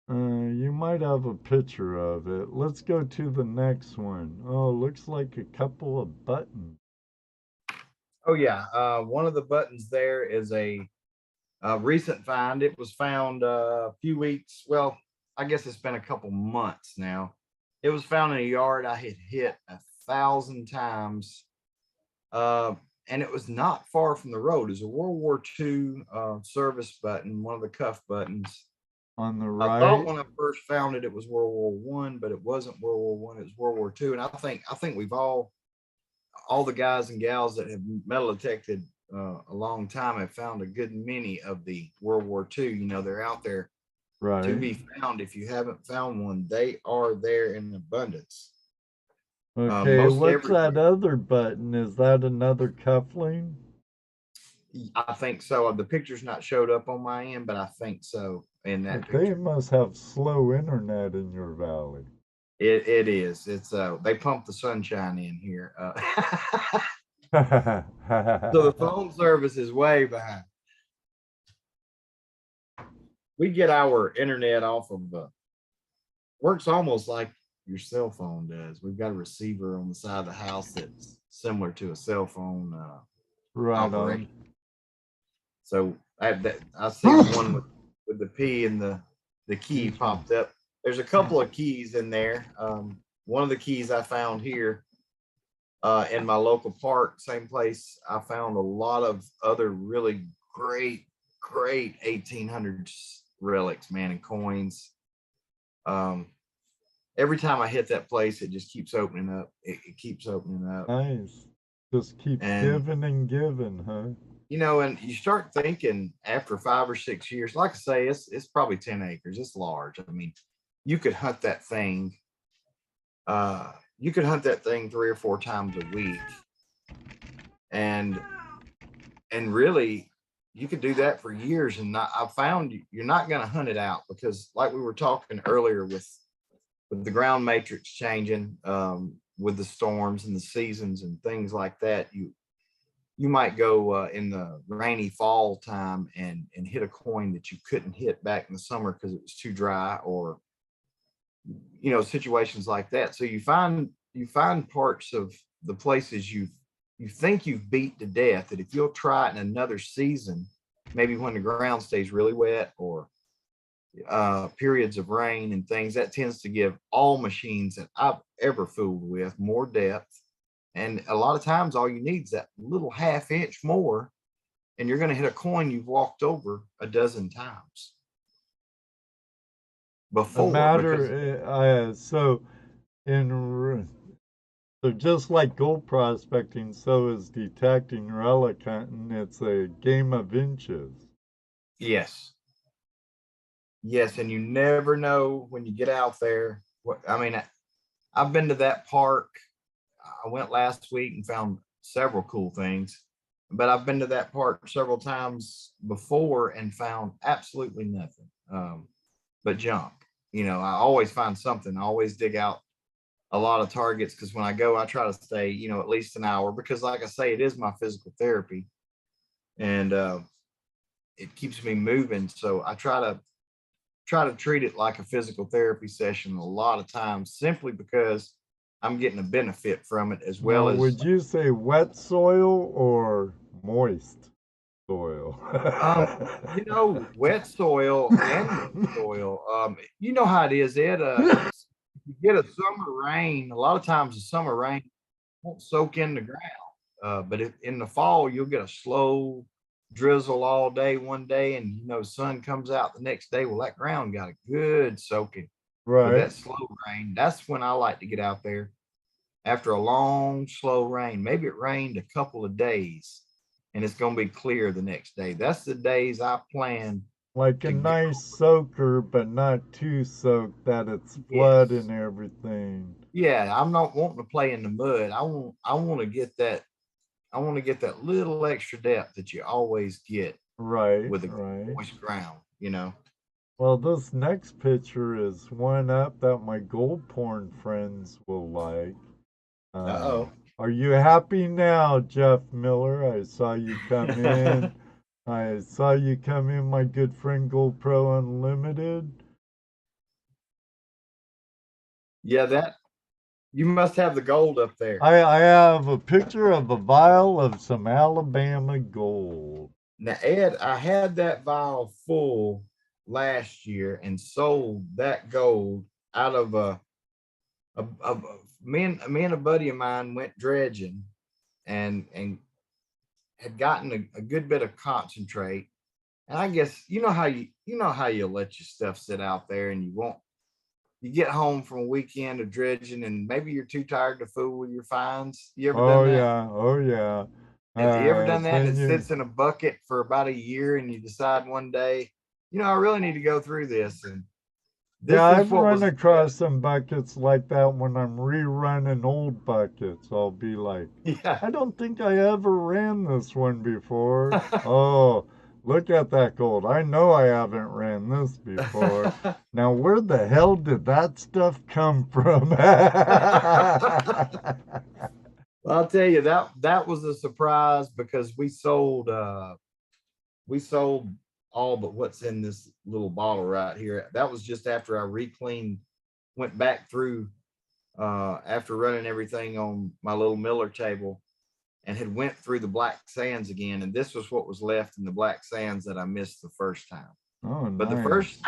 You might have a picture of it. Let's go to the next one. Oh, looks like a couple of buttons. Oh yeah, one of the buttons there is a recent find. It was found a few weeks. Well, I guess it's been a couple months now. It was found in a yard I had hit 1,000 times, and it was not far from the road. It was a World War II service button, one of the cuff buttons. On the I thought right? when I first found it, it was World War One, but it wasn't World War One. It was World War II, and I think we've all the guys and gals that have metal detected a long time have found a good many of the World War II. You know, they're out there to Right. be found. If you haven't found one, they are there in abundance. Okay, Most what's that everywhere. other button? Is that another cuffling? I think so. The picture's not showed up on my end, but I think so in that They picture. must have slow internet in your valley. It is. It's they pump the sunshine in here. So the phone service is way behind. We get our internet off of works almost like your cell phone does. We've got a receiver on the side of the house that's similar to a cell phone Right operation. on. So I see one with the P and the key popped up. There's a couple of keys in there. One of the keys I found here in my local park, same place I found a lot of other really great 1800s relics, man, and coins. Every time I hit that place, it just keeps opening up. It keeps opening up. Nice. Just keeps And giving and giving, huh? you know, and you start thinking after 5 or 6 years, like I say, it's probably 10 acres. It's large. I mean, you could hunt that thing. You could hunt that thing 3 or 4 times a week, and really, you could do that for years. And I found you're not going to hunt it out because, like we were talking earlier, with the ground matrix changing, with the storms and the seasons and things like that, you might go in the rainy fall time and hit a coin that you couldn't hit back in the summer because it was too dry, or you know, situations like that. So you find parts of the places you think you've beat to death, that if you'll try it in another season, maybe when the ground stays really wet, or periods of rain and things, that tends to give all machines that I've ever fooled with more depth. And a lot of times all you need is that little half inch more, and you're going to hit a coin you've walked over a dozen times A before. Because matter, so in So just like gold prospecting, so is detecting relic hunting. It's a game of inches. Yes. Yes, and you never know when you get out there. I mean, I've been to that park. I went last week and found several cool things, but I've been to that park several times before and found absolutely nothing but junk. I always find something. I always dig out a lot of targets because when I go, I try to stay, at least an hour because, like I say, it is my physical therapy and it keeps me moving. So I try to treat it like a physical therapy session a lot of times simply because I'm getting a benefit from it as well Now, as would you say wet soil or moist soil? wet soil and moist soil. You know how it is, Ed. You get a summer rain, a lot of times the summer rain won't soak in the ground. But in the fall, you'll get a slow drizzle all day one day, and sun comes out the next day. Well, that ground got a good soaking with Right. that slow rain. That's when I like to get out there after a long, slow rain. Maybe it rained a couple of days and it's going to be clear the next day. That's the days I plan Like a to go. nice soaker, but not too soaked that it's flood Yes. and everything. Yeah, I'm not wanting to play in the mud. I want to get that. I want to get that little extra depth that you always get Right, with a right. moist ground. Well, this next picture is one up that my gold porn friends will like. Uh-oh. Are you happy now, Jeff Miller? I saw you come in. I saw you come in, my good friend GoPro Unlimited. Yeah, that you must have the gold up there. I have a picture of a vial of some Alabama gold. Now, Ed, I had that vial full last year and sold that gold out of me and a buddy of mine went dredging and had gotten a good bit of concentrate. And I guess you let your stuff sit out there and you get home from a weekend of dredging and maybe you're too tired to fool with your finds. You ever done Oh that? yeah, oh yeah. Have you ever done that and Then it you sits in a bucket for about a year and you decide one day, I really need to go through this. And Yeah, this is I've what run was, across some buckets like that when I'm rerunning old buckets. I'll be like, yeah. I don't think I ever ran this one before. Oh, look at that gold. I know I haven't ran this before. Now, where the hell did that stuff come from? Well, I'll tell you that was a surprise because we sold all but what's in this little bottle right here. That was just after I recleaned, went back through after running everything on my little Miller table and had went through the black sands again. And this was what was left in the black sands that I missed the first time. Oh, But the nice.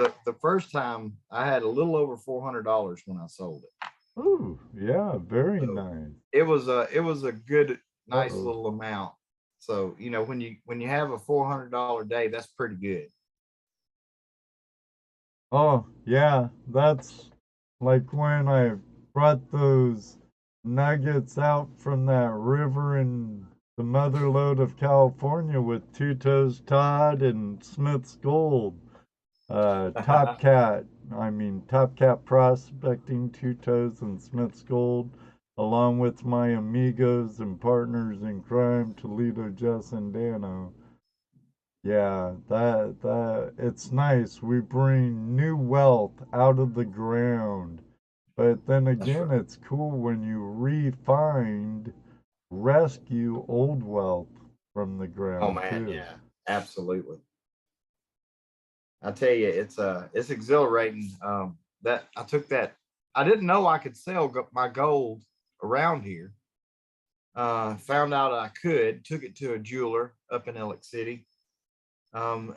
first time I had a little over $400 when I sold it. Ooh, yeah, very So nice. it was a good, nice Uh-oh. little amount. So when you have a $400 day, that's pretty good. Oh, yeah, that's like when I brought those nuggets out from that river in the mother lode of California with Two Toes Todd and Smith's Gold. Top Cat, Top Cat Prospecting, Two Toes, and Smith's Gold, along with my amigos and partners in crime, Toledo, Jess, and Dano. Yeah, that it's nice. We bring new wealth out of the ground. But then That's again, right. it's cool when you rescue old wealth from the Oh ground man, too. yeah, absolutely. I tell you, it's exhilarating. That I took that. I didn't know I could sell my gold around here. Found out I could. Took it to a jeweler up in Ellick City.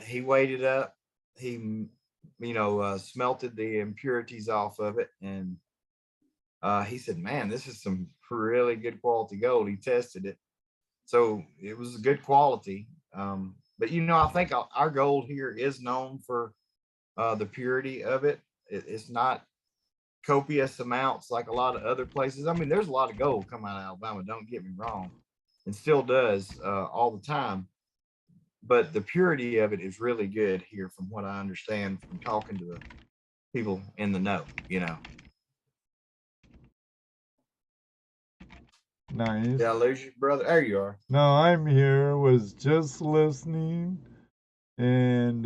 He weighed it up. He, smelted the impurities off of it, and he said, "Man, this is some really good quality gold." He tested it, so it was good quality. But I think our gold here is known for the purity of it. It's not. copious amounts like a lot of other places. I mean, there's a lot of gold coming out of Alabama, don't get me wrong, and still does all the time. But the purity of it is really good here, from what I understand from talking to the people in the know, you know. Nice. Did I lose you, brother? There you are. No, I'm here. Was just listening, and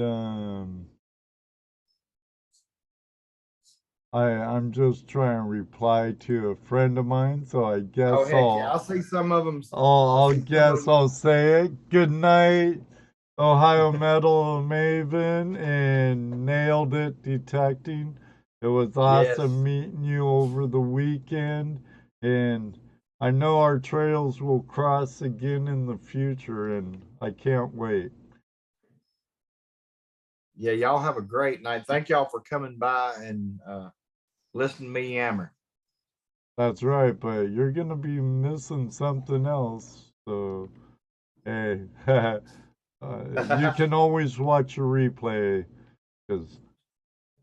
I'm just trying to reply to a friend of mine, so I guess Oh heck yeah, I'll see some of them. I'll see some of guess them. I'll say it. Good night, Ohio Metal Maven, and nailed it detecting. It was awesome Yes. meeting you over the weekend, and I know our trails will cross again in the future, and I can't wait. Yeah, y'all have a great night. Thank y'all for coming by and listening to me yammer. That's right, but you're gonna be missing something else, so hey, you can always watch a replay, because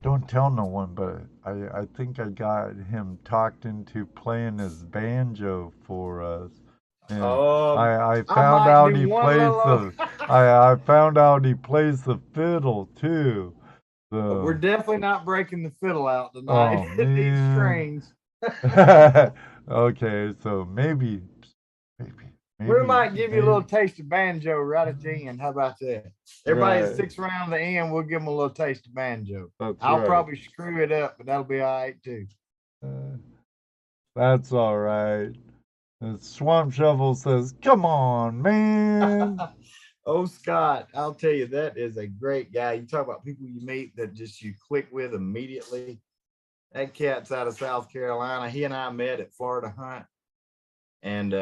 don't tell no one, but I think I got him talked into playing his banjo for us. And I I found might out do he one plays little. the I found out he plays the fiddle too. We're So definitely not breaking the fiddle out tonight. oh It needs man. strings. Okay, so maybe We maybe might give you a maybe little taste of banjo right at the end. How about that? Everybody that right. sticks around the end, we'll give them a little taste of banjo. That's I'll right. probably screw it up, but that'll be all right too. Uh, that's all right. The Swamp Shovel says, "Come on, man." Oh, Scott, I'll tell you, that is a great guy. You talk about people you meet that just you click with immediately. That cat's out of South Carolina. He and I met at Florida Hunt, and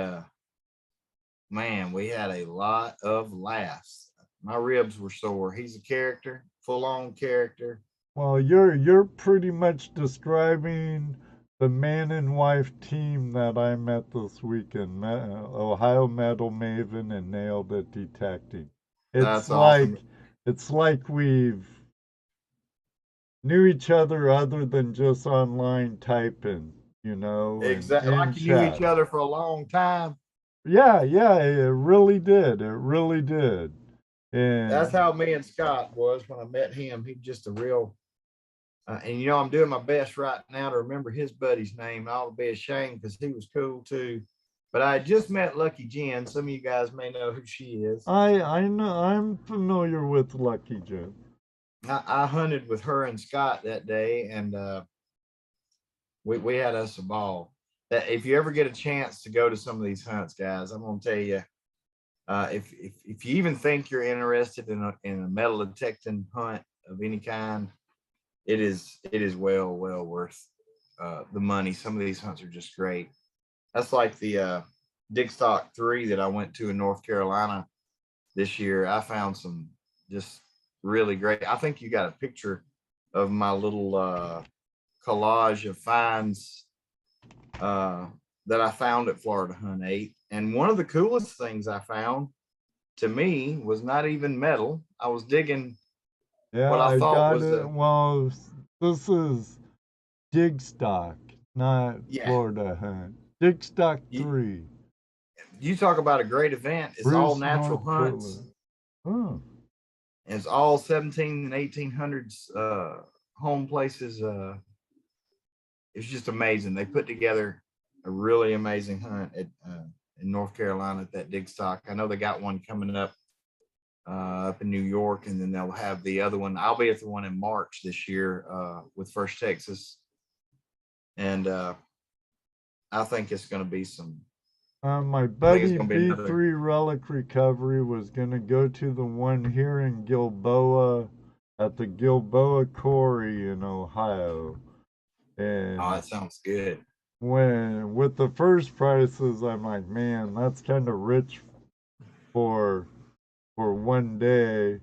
man, we had a lot of laughs. My ribs were sore. He's a character, full on character. Well, you're pretty much describing the man and wife team that I met this weekend. Ohio Metal Maven and Nailed It Detecting. It's That's like awesome. it's like we've knew each other than just online typing, and Exactly. in Like you knew each chat. other for a long time. Yeah, yeah, it really did. It really did. That's And how me and Scott was when I met him. He's just a real, and I'm doing my best right now to remember his buddy's name. I'll be ashamed because he was cool too. But I just met Lucky Jen. Some of you guys may know who she is. I know I'm familiar with Lucky Jen. I hunted with her and Scott that day, and we had us a ball. That if you ever get a chance to go to some of these hunts, guys, I'm gonna tell you, if you even think you're interested in a metal detecting hunt of any kind, it is well worth the money. Some of these hunts are just great. That's like the Dig Stock 3 that I went to in North Carolina this year. I found some just really great. I think you got a picture of my little collage of finds that I found at Florida Hunt 8. And one of the coolest things I found to me was not even metal. I was digging Yeah, what I I thought got was it. a, Well, this is Dig Stock, not yeah. Florida Hunt. Dig Stock You, 3, you talk about a great event. It's all Bruce, natural North hunts. Carolina. Huh. It's all 17 and 1800s home places. It's just amazing. They put together a really amazing hunt in North Carolina at that dig stock. I know they got one coming up in New York, and then they'll have the other one. I'll be at the one in March this year with First Texas, and I think it's going to be some. My I think it's buddy going to be another. B3 Relic Recovery was going to go to the one here in Gilboa at the Gilboa Quarry in Ohio. Oh, And that sounds good. when with the first prices, I'm like, man, that's kind of rich for one day.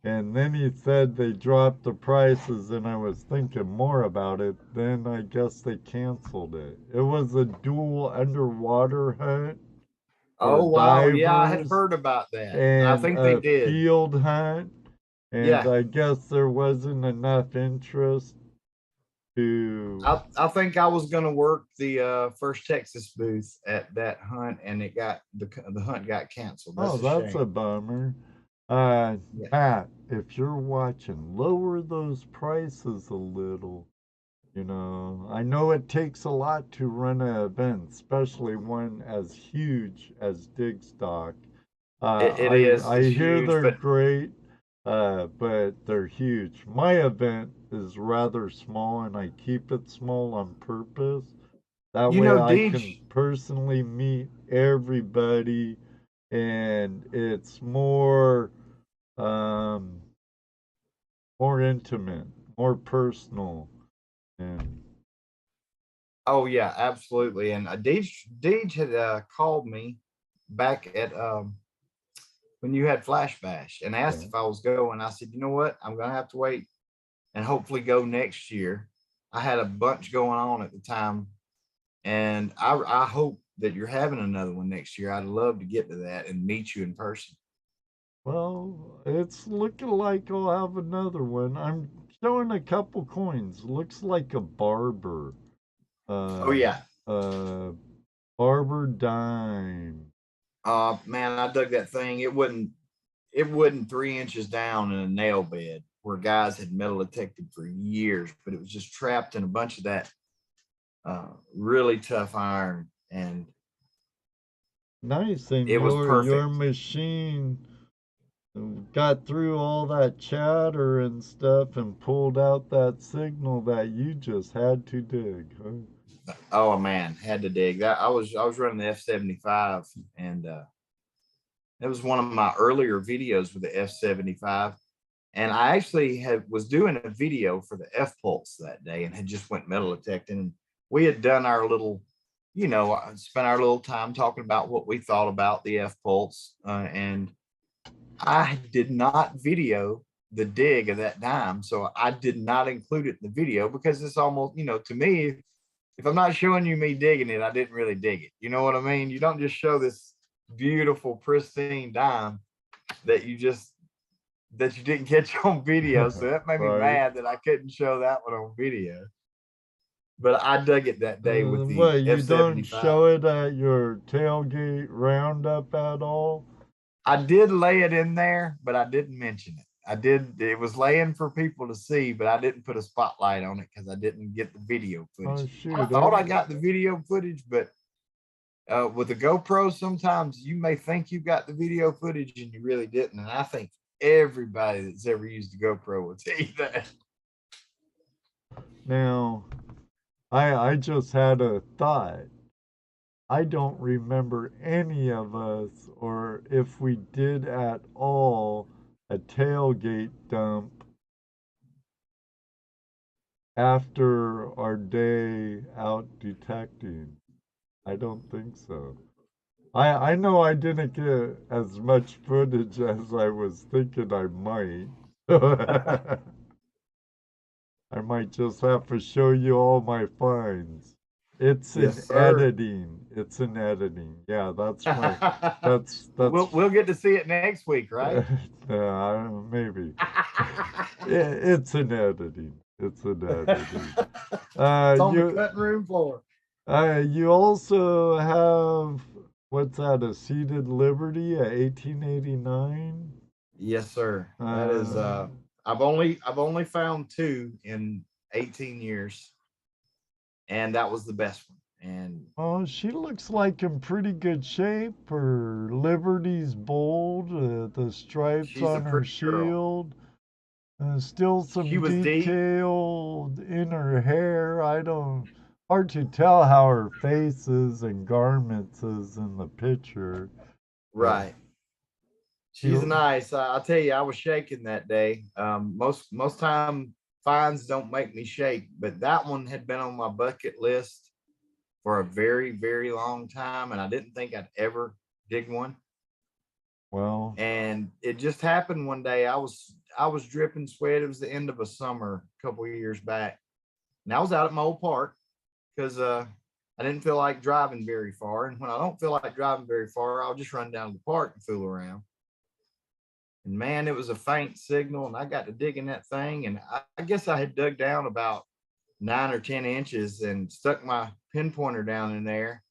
And then he said they dropped the prices, and I was thinking more about it. Then I guess they canceled it. It was a dual underwater hunt for Oh wow, yeah, I had divers heard about that. I and think they a did. field hunt. And Yeah, I guess there wasn't enough interest to. I think I was gonna work the First Texas booth at that hunt, and it got the hunt got canceled. That's Oh, a that's a shame. bummer. Yeah. Matt, if you're watching, lower those prices a little. You know, I know it takes a lot to run an event, especially one as huge as Digstock. It I is. I It's hear huge, they're but great, but they're huge. My event is rather small, and I keep it small on purpose. That you way, know, I can Deej, personally meet everybody, and it's um, more intimate, more personal, and oh yeah, absolutely. And Deej had called me back at when you had Flash Bash and asked yeah. if I was going. I said, you know what, I'm gonna have to wait and hopefully go next year. I had a bunch going on at the time, and I hope that you're having another one next year. I'd love to get to that and meet you in person. Well, it's looking like I'll have another one. I'm showing a couple coins. Looks like a barber. Oh Uh, yeah. uh, barber dime. Man, I dug that thing. It wasn't 3 inches down in a nail bed where guys had metal detected for years, but it was just trapped in a bunch of that really tough iron, and Nice, and it was your perfect. machine got through all that chatter and stuff and pulled out that signal that you just had to dig, huh? Oh man, had to dig that. I was running the F-75, and it was one of my earlier videos with the F-75. And I actually was doing a video for the F Pulse that day, and had just went metal detecting. And we had done our little, spent our little time talking about what we thought about the F Pulse. And I did not video the dig of that dime. So I did not include it in the video because it's almost, to me, if I'm not showing you me digging it, I didn't really dig it. You know what I mean? You don't just show this beautiful, pristine dime that you didn't catch on video. So that made me Right. mad that I couldn't show that one on video. But I dug it that day with the What, you don't F-75. show it at your tailgate roundup at all? I did lay it in there, but I didn't mention it. It was laying for people to see, but I didn't put a spotlight on it because I didn't get the video Oh footage. I shoot! thought I got the video footage, but with the GoPro, sometimes you may think you got the video footage and you really didn't. And I think everybody that's ever used a GoPro will tell you that. Now, I just had a thought. I don't remember any of us, or if we did at all, a tailgate dump after our day out detecting. I don't think so. I know I didn't get as much footage as I was thinking I might. I might just have to show you all my finds. It's in Yes, sir. editing. It's in editing. Yeah, that's We'll get to see it next week, right? maybe. It's in editing. It's in editing. It's on the You cutting room floor. you also have, what's that? A seated Liberty, a 1889. Yes, sir. That is Uh, I've only found two in 18 years, and that was the best one. And oh, she looks like in pretty good shape. Her Liberty's bold, the stripes she's a on her pretty girl. shield. Still She some was deep. detail in her hair. I don't. Hard to tell how her face is and garments is in the picture, but Right. she. She's nice. I'll tell you, I was shaking that day. Most time finds don't make me shake, but that one had been on my bucket list for a very, very long time, and I didn't think I'd ever dig one. Well, And it just happened one day. I was dripping sweat. It was the end of a summer a couple of years back, and I was out at my old park because I didn't feel like driving very far. And when I don't feel like driving very far, I'll just run down to the park and fool around. And man, it was a faint signal, and I got to digging that thing, and I guess I had dug down about 9 or 10 inches and stuck my pinpointer down in there,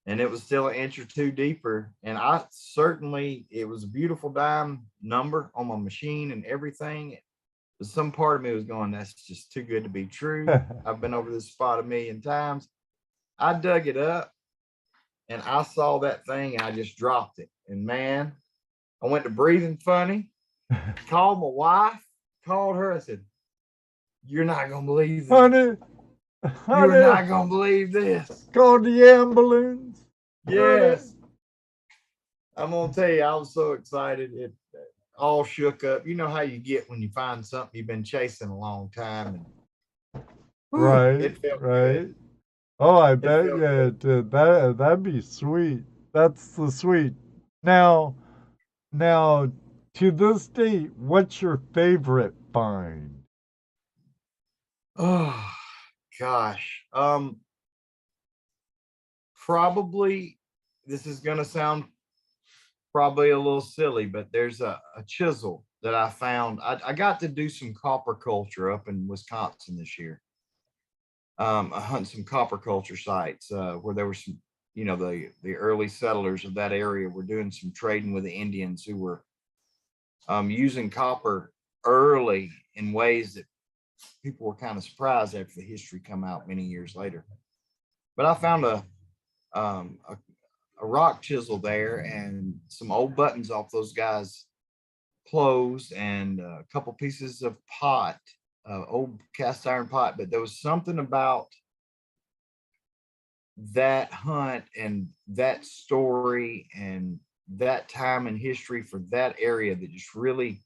and it was still an inch or two deeper. And it was a beautiful dime number on my machine and everything. But some part of me was going, that's just too good to be true. I've been over this spot a million times. I dug it up and I saw that thing and I just dropped it. And man, I went to breathing funny, called my wife, called her. I said, you're not going to believe this. Honey, You're not going to believe this. Call the ambulance. Yes. I'm going to tell you, I was so excited. It all shook up. You know how you get when you find something you've been chasing a long time. And, right. It felt right. good. Oh, I bet you it did. That'd be sweet. That's the sweet. Now, to this date, what's your favorite find? Oh gosh. Probably this is gonna sound probably a little silly, but there's a chisel that I found. I got to do some copper culture up in Wisconsin this year. I hunt some copper culture sites where there were some, the early settlers of that area were doing some trading with the Indians who were using copper early in ways that people were kind of surprised after the history come out many years later. But I found a rock chisel there and some old buttons off those guys' clothes and a couple pieces of pot, old cast iron pot. But there was something about that hunt and that story and that time in history for that area that just really,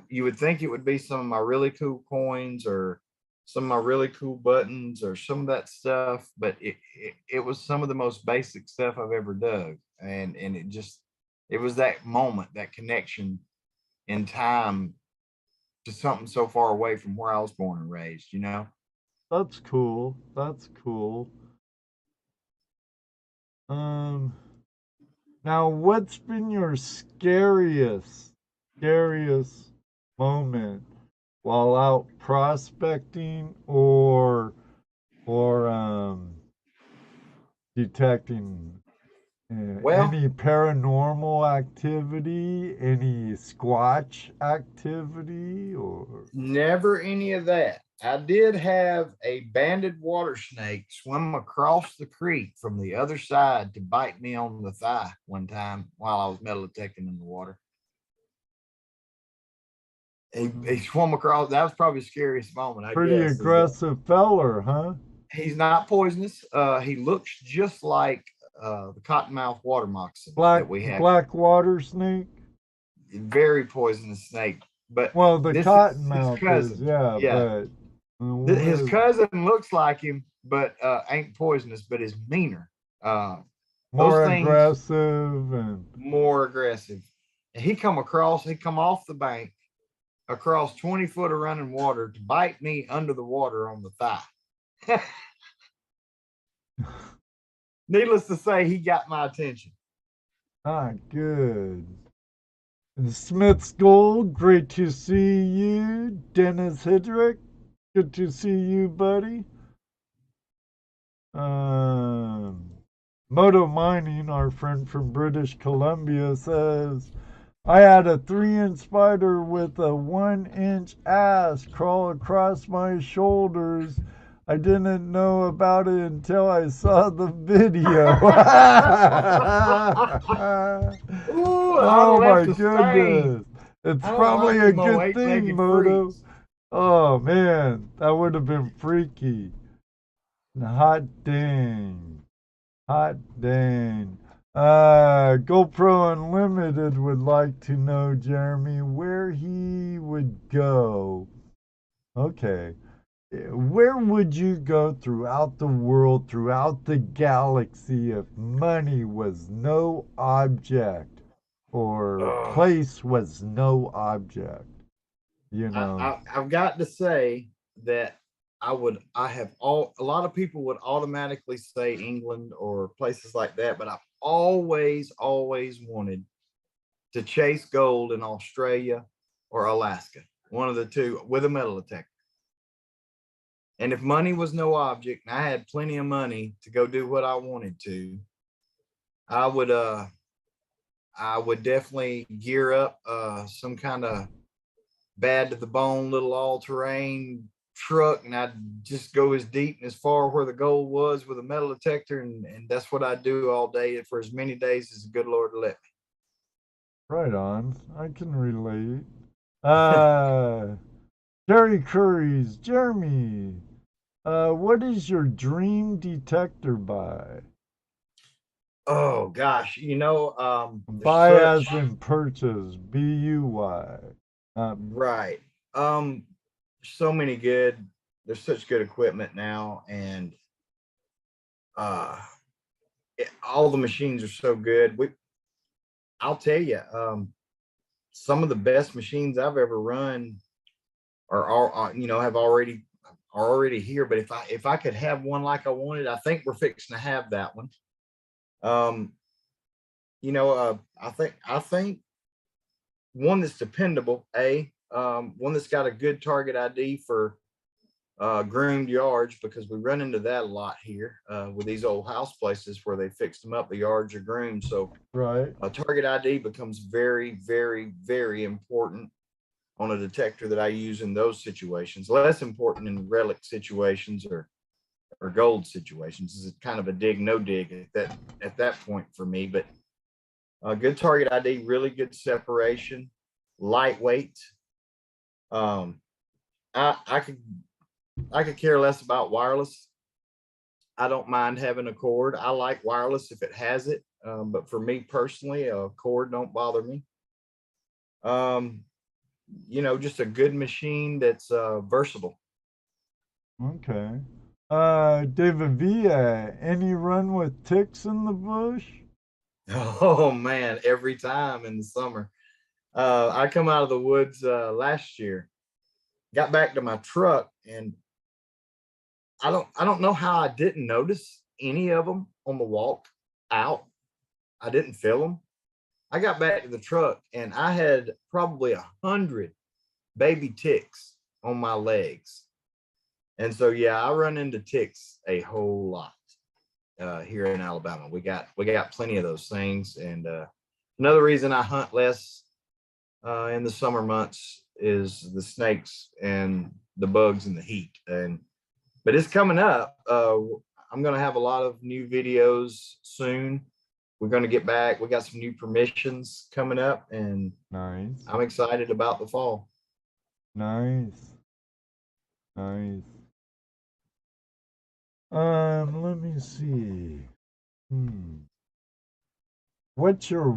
you would think it would be some of my really cool coins or some of my really cool buttons or some of that stuff, but it was some of the most basic stuff I've ever dug. And it was that moment, that connection in time to something so far away from where I was born and raised, That's cool. That's cool. Now what's been your scariest moment while out prospecting or detecting Well, any paranormal activity, any squatch activity, or never any of that. I did have a banded water snake swim across the creek from the other side to bite me on the thigh one time while I was metal detecting in the water. He swam across. That was probably the scariest moment, I pretty guess. aggressive feller, huh? He's not poisonous. He looks just like the cottonmouth water moccasin Black that we have. black water snake. Very poisonous snake. But Well, the this cottonmouth is is, yeah, but his cousin looks like him, but ain't poisonous, but is meaner. more Those things aggressive and more aggressive. And he come off the bank across 20 foot of running water to bite me under the water on the thigh. Needless to say, he got my attention. good. Smith's Gold, great to see you. Dennis Hidrick, good to see you, buddy. Moto Mining, our friend from British Columbia, says, I had a 3-inch spider with a 1-inch ass crawl across my shoulders. I didn't know about it until I saw the video. Ooh, oh my goodness. It's probably a good thing, Moto. Oh man, that would have been freaky. Hot dang. Hot dang. GoPro Unlimited would like to know, Jeremy, where he would go. Okay. Where would you go throughout the world, throughout the galaxy, if money was no object or place was no object? I've got to say that a lot of people would automatically say England or places like that, but I've always wanted to chase gold in Australia or Alaska, one of the two, with a metal detector. And if money was no object and I had plenty of money to go do what I wanted to, I would definitely gear up some kind of bad to the bone little all-terrain truck, and I'd just go as deep and as far where the gold was with a metal detector, and that's what I'd do all day for as many days as the good Lord let me. Right on. I can relate. Jerry Curry's Jeremy. What is your dream detector by? Oh gosh, Buy as in purchase. BUY. right. Um, so many good. There's such good equipment now, and uh, all the machines are so good. I'll tell you, some of the best machines I've ever run are have already here. But if I could have one like I wanted, I think we're fixing to have that one. I think one that's dependable, one that's got a good target ID for groomed yards, because we run into that a lot here with these old house places where they fixed them up. The yards are groomed, so right. Target ID becomes very, very, very important on a detector that I use in those situations. Less important in relic situations or gold situations. This is kind of a dig no dig at that point for me. But good target ID, really good separation, lightweight. I could care less about wireless. I don't mind having a cord. I like wireless if it has it, but for me personally, a cord don't bother me. Just a good machine that's versatile. Okay. David Villa, any run with ticks in the bush? Oh man, every time in the summer. I come out of the woods last year, got back to my truck, and I don't know how I didn't notice any of them on the walk out. I didn't feel them. I got back to the truck and I had probably 100 baby ticks on my legs. And so yeah, I run into ticks a whole lot here in Alabama. We got plenty of those things. And another reason I hunt less in the summer months is the snakes and the bugs and the heat. But it's coming up. I'm going to have a lot of new videos soon. We're going to get back. We got some new permissions coming up, and nice. I'm excited about the fall. Nice. Let me see. What's your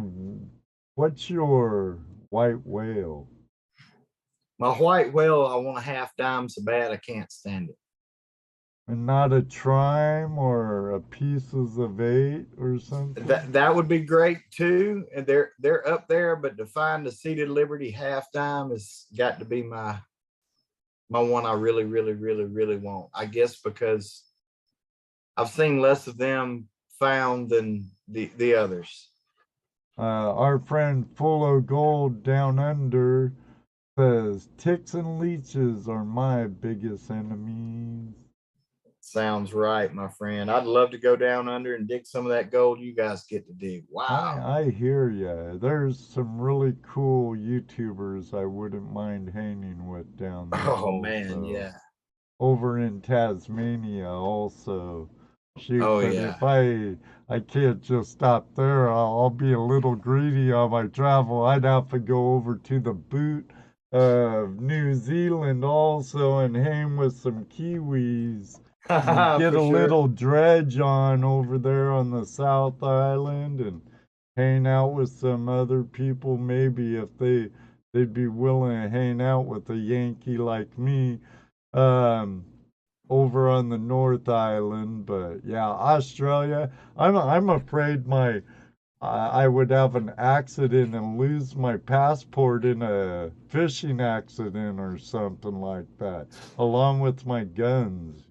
white whale? My white whale, I want a half dime so bad I can't stand it. And not a trime or a pieces of 8 or something? That would be great too. And they're up there, but to find the seated Liberty half dime has got to be my one I really, really, really, really want. I guess because I've seen less of them found than the others. Our friend Full of Gold Down Under says ticks and leeches are my biggest enemies. Sounds right, my friend. I'd love to go down under and dig some of that gold you guys get to dig. Wow. I hear ya. There's some really cool YouTubers I wouldn't mind hanging with down there. Oh man, yeah. Over in Tasmania also. Shoot, oh but yeah. if I can't just stop there, I'll be a little greedy on my travel. I'd have to go over to the boot of New Zealand also and hang with some Kiwis. Get a little dredge on over there on the South Island and hang out with some other people, maybe if they'd be willing to hang out with a Yankee like me over on the North Island. But yeah, Australia, I'm afraid I would have an accident and lose my passport in a fishing accident or something like that, along with my guns.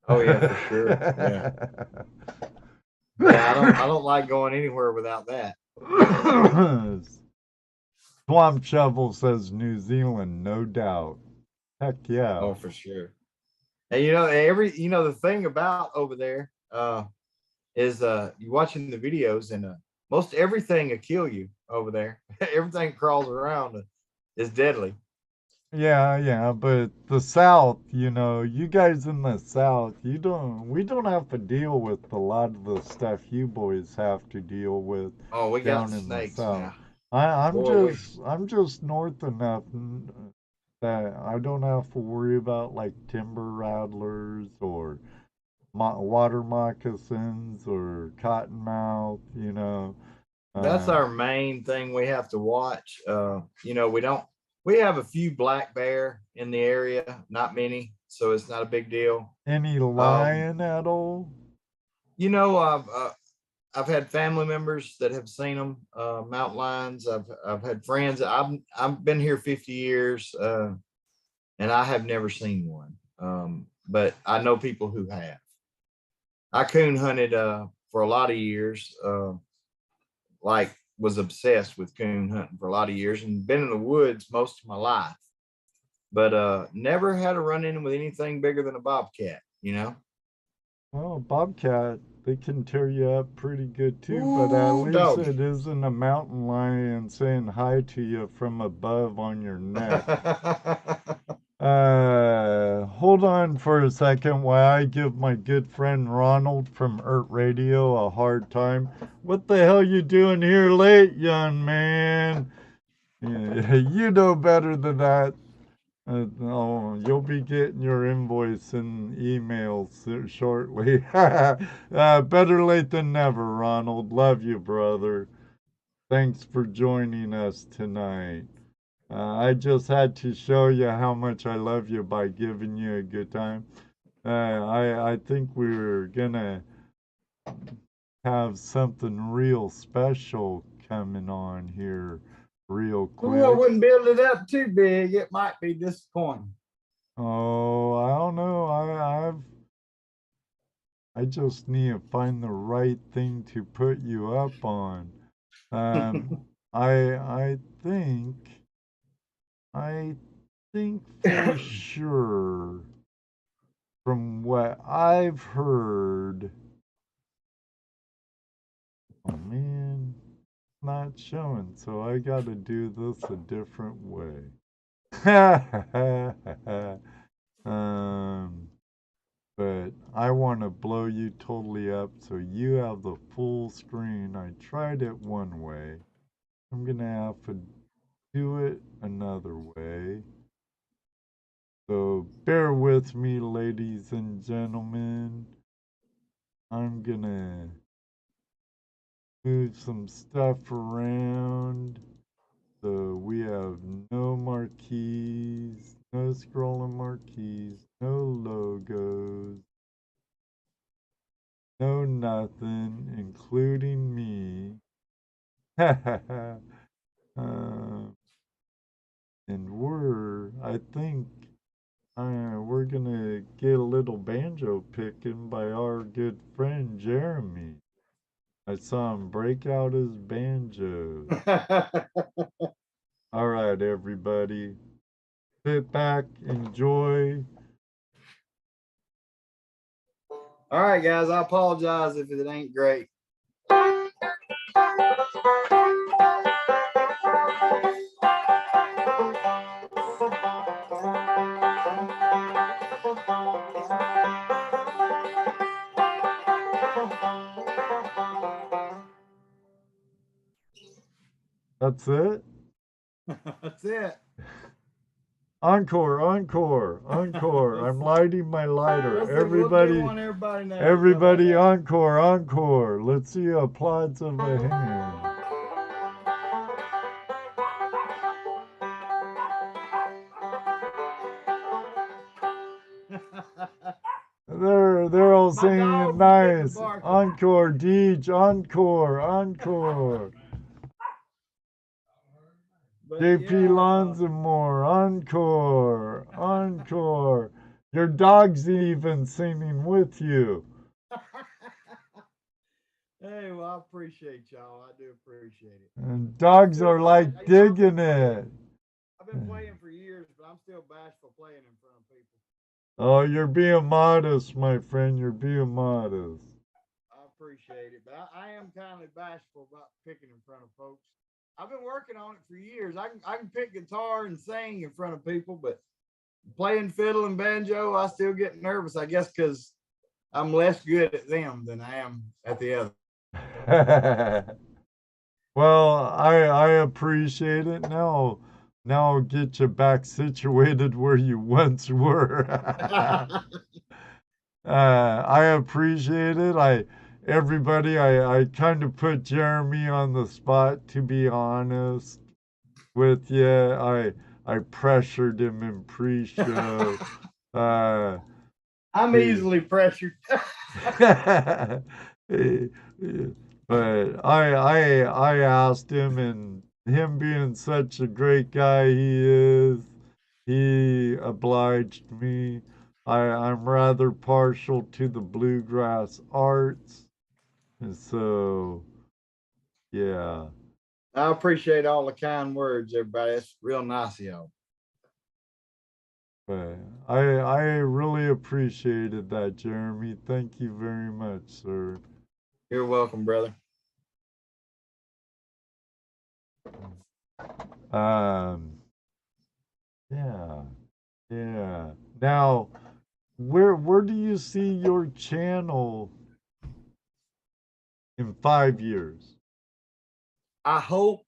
Oh yeah, for sure. Yeah. Yeah, I don't like going anywhere without that. Swamp Shovel says New Zealand, no doubt. Heck yeah. Oh, for sure. And the thing about over there is you watching the videos and most everything will kill you over there. Everything crawls around is deadly. Yeah, but the South, you guys in the South, we don't have to deal with a lot of the stuff you boys have to deal with Oh, we got down in the snakes South. now. Boy, I'm just north enough that I don't have to worry about like timber rattlers or water moccasins or cottonmouth, that's Um, our main thing we have to watch. We have a few black bear in the area, not many, so it's not a big deal. any Um, lion at all? you know, I've had family members that have seen them, mountain lions. I've had friends. I've been here 50 years, and I have never seen one. But I know people who have. I coon hunted for a lot of years. Like was obsessed with coon hunting for a lot of years and been in the woods most of my life. But never had a run in with anything bigger than a bobcat. Well, bobcat, they can tear you up pretty good too, but at Ooh, least doggy. it isn't a mountain lion saying hi to you from above on your neck. Hold on for a second while I give my good friend Ronald from Radio a hard time. What the hell you doing here late, young man? Yeah, you know better than that. No, you'll be getting your invoice and emails shortly. Better late than never, Ronald. Love you, brother. Thanks for joining us tonight. I just had to show you how much I love you by giving you a good time. I think we're gonna have something real special coming on here real Ooh, I quick. wouldn't build it up too big. It might be disappointing. Oh, I don't know. I just need to find the right thing to put you up on. I I think for sure from what I've heard. Oh man, it's not showing, so I gotta do this a different way. um, but I want to blow you totally up so you have the full screen. I tried it one way. I'm gonna have to do it another way. So bear with me, ladies and gentlemen. I'm gonna move some stuff around. So we have no marquees, no scrolling marquees, no logos, no nothing, including me. uh, and I think, we're gonna get a little banjo picking by our good friend Jeremi. I saw him break out his banjo. All right, everybody, sit back, enjoy. All right, guys. I apologize if it ain't great. That's it. That's it. Encore, encore, encore. I'm lighting my lighter. We'll do Everybody, one everybody knows. everybody, encore, encore. Let's see applause of a hand. They're all singing nice. Encore, Deej, encore, encore. JP Lonzamore, encore, encore. Your dog's even singing with you. Hey, well, I appreciate y'all. I do appreciate it. And dogs are like digging it. I've been playing for years, but I'm still bashful playing in front of people. Oh, you're being modest, my friend. You're being modest. I appreciate it, but I am kind of bashful about picking in front of folks. I've been working on it for years. I can pick guitar and sing in front of people, but playing fiddle and banjo, I still get nervous. I guess because I'm less good at them than I am at the other. Well, I appreciate it. Now I'll get you back situated where you once were. I appreciate it. I kind of put Jeremy on the spot, to be honest with you. I pressured him in pre-show. Uh, I'm he- easily pressured. but I asked him, and him being such a great guy he obliged me. I'm rather partial to the bluegrass arts, and so yeah. I appreciate all the kind words, everybody. It's real nice of y'all. But I really appreciated that, Jeremy. Thank you very much, sir. You're welcome, brother. Um, yeah, yeah. Now, where do you see your channel in 5 years? I hope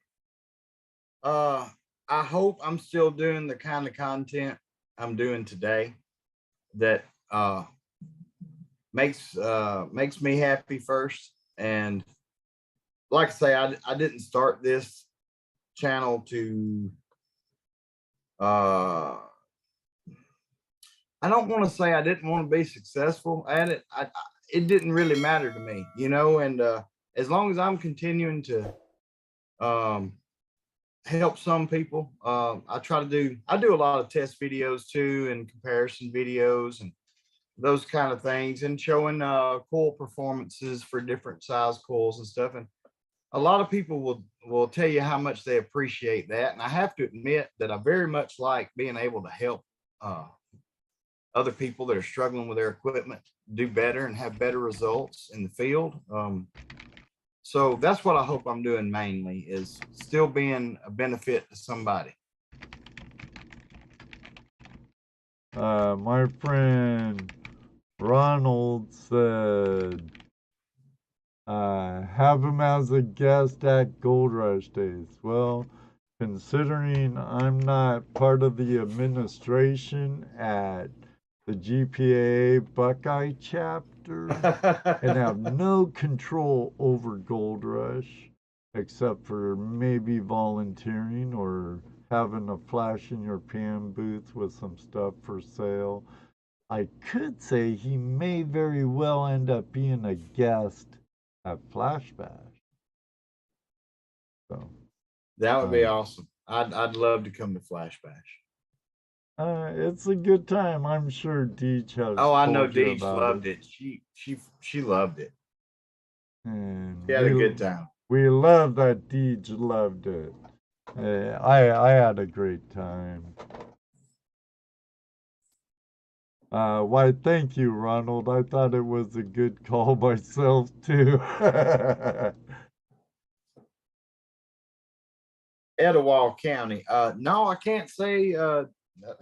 I hope I'm still doing the kind of content I'm doing today that makes me happy first. And like I say, I didn't start this channel to I don't want to say I didn't want to be successful at it. It didn't really matter to me, you know, and as long as I'm continuing to help some people, I do a lot of test videos too, and comparison videos and those kind of things, and showing coil performances for different size coils and stuff. And a lot of people will tell you how much they appreciate that. And I have to admit that I very much like being able to help other people that are struggling with their equipment do better and have better results in the field. So that's what I hope I'm doing mainly, is still being a benefit to somebody. My friend Ronald said, have him as a guest at Gold Rush Days. Well, considering I'm not part of the administration at the GPA Buckeye chapter and have no control over Gold Rush except for maybe volunteering or having a flash in your pan booth with some stuff for sale, I could say he may very well end up being a guest at Flash Bash. So that would be awesome. I'd love to come to Flash Bash. It's a good time. I'm sure Deej has. Oh, I know told you Deej about loved it. She loved it. And She had a good time. We love that Deej loved it. I had a great time. Why, thank you, Ronald. I thought it was a good call myself, too. Etowah County. No, I can't say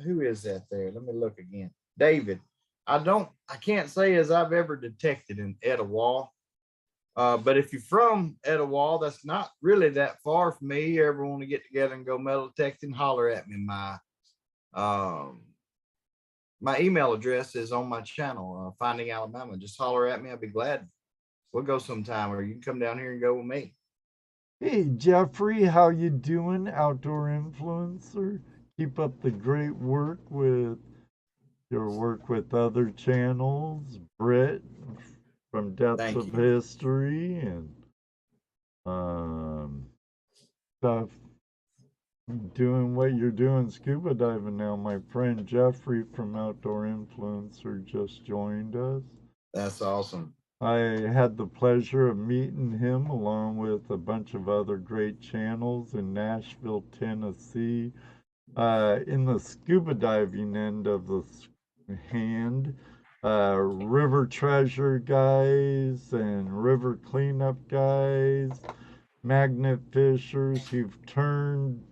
who is that there. Let me look again. David. I can't say as I've ever detected in Etowah. But if you're from Etowah, that's not really that far from me. You ever want to get together and go metal detecting, holler at me. My email address is on my channel, Finding Alabama. Just holler at me. I'll be glad. We'll go sometime, or you can come down here and go with me. Hey, Jeffrey, how you doing, outdoor influencer? Keep up the great work with your work with other channels, Britt from Depths of History, and stuff. Doing what you're doing scuba diving now. My friend Jeffrey from Outdoor Influencer just joined us. That's awesome. I had the pleasure of meeting him along with a bunch of other great channels in Nashville, Tennessee, in the scuba diving end of the hand. River treasure guys and river cleanup guys, magnet fishers who've turned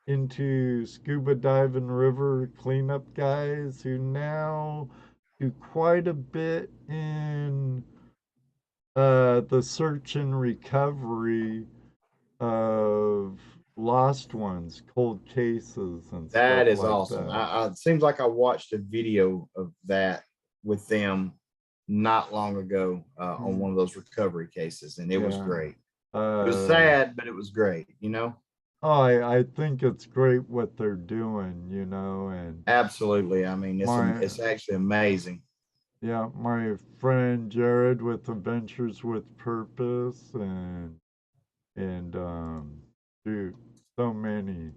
into scuba diving river cleanup guys who now do quite a bit in the search and recovery of lost ones, cold cases, and stuff That is like awesome. that. It seems like I watched a video of that with them not long ago on one of those recovery cases, and it was Yeah. great. It was Uh, sad, but it was great, you know? oh, I think it's great what they're doing, you know, and Absolutely. I mean, my it's actually amazing. yeah, my friend Jared with Adventures with Purpose and dude, so many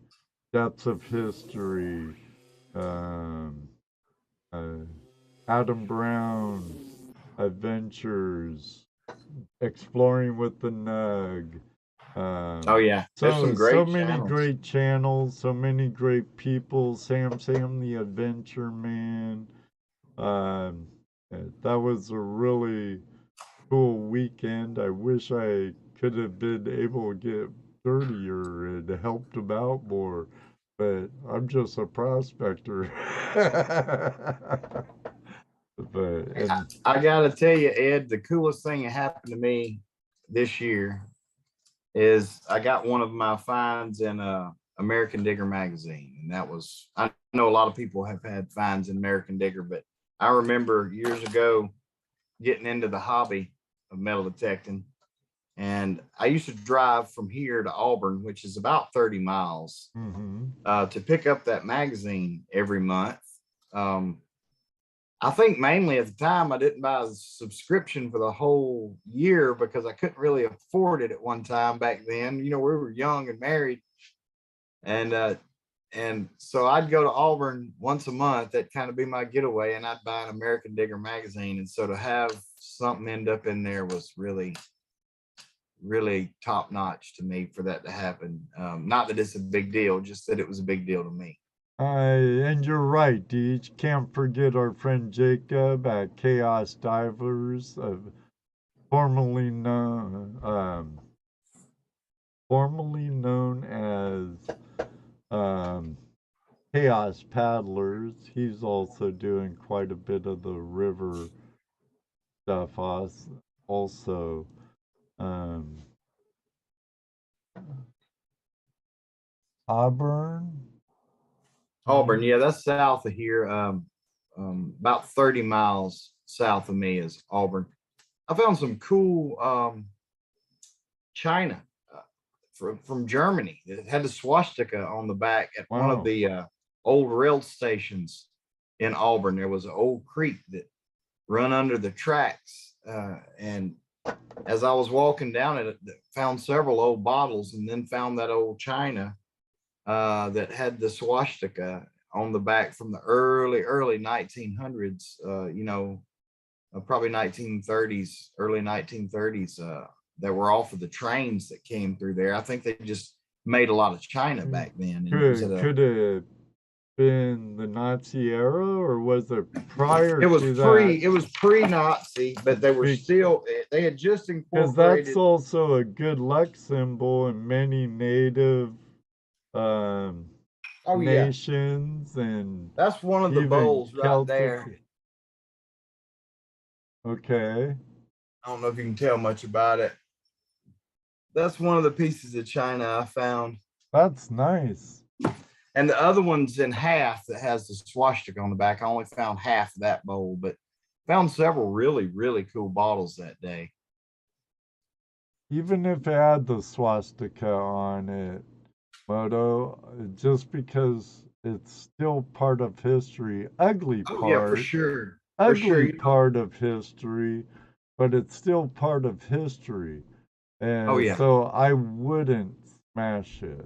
depths of history, um, uh, Adam Brown's Adventures, Exploring with the Nug. Oh yeah, there's some So great many channels. great channels, so many great people. Sam the Adventure Man. Um, that was a really cool weekend. I wish I could have been able to get dirtier and helped him out more, but I'm just a prospector. but and I gotta tell you, Ed, the coolest thing that happened to me this year is I got one of my finds in American Digger magazine, and that was I know a lot of people have had finds in American Digger, but I remember years ago getting into the hobby of metal detecting, and I used to drive from here to Auburn, which is about 30 miles, mhm. to pick up that magazine every month. Um, I think mainly at the time I didn't buy a subscription for the whole year because I couldn't really afford it at one time back then. You know, we were young and married, and so I'd go to Auburn once a month. That'd kind of be my getaway, and I'd buy an American Digger magazine. And so to have something end up in there was really, really top notch to me for that to happen. Not that it's a big deal, just that it was a big deal to me. And you're right, Deej. Can't forget our friend Jacob at Chaos Divers, formerly known as um, Chaos Paddlers. He's also doing quite a bit of the river stuff. Also, um, Auburn. Auburn, yeah, that's south of here. About 30 miles south of me is Auburn. I found some cool china from Germany. It had the swastika on the back at one of Wow. the old rail stations in Auburn. There was an old creek that run under the tracks, and as I was walking down it, found several old bottles, and then found that old china that had the swastika on the back from the early 1900s. Probably 1930s, early 1930s. That were off of the trains that came through there. I think they just made a lot of china back then, and it was at a. Could it been the Nazi era, or was it prior It was to that? pre-Nazi, but they were still. They had just Because that's incorporated. also a good luck symbol in many native um, Oh yeah, nations and that's one of the even bowls right Celtic. there. Okay, I don't know if you can tell much about it. That's one of the pieces of china I found. that's nice. And the other one's in half that has the swastika on the back. I only found half of that bowl, but found several really, really cool bottles that day. Even if it had the swastika on it, Moto, just because it's still part of history, Oh yeah, for sure. For sure. ugly part of history, but it's still part of history. Oh And yeah. so I wouldn't smash it.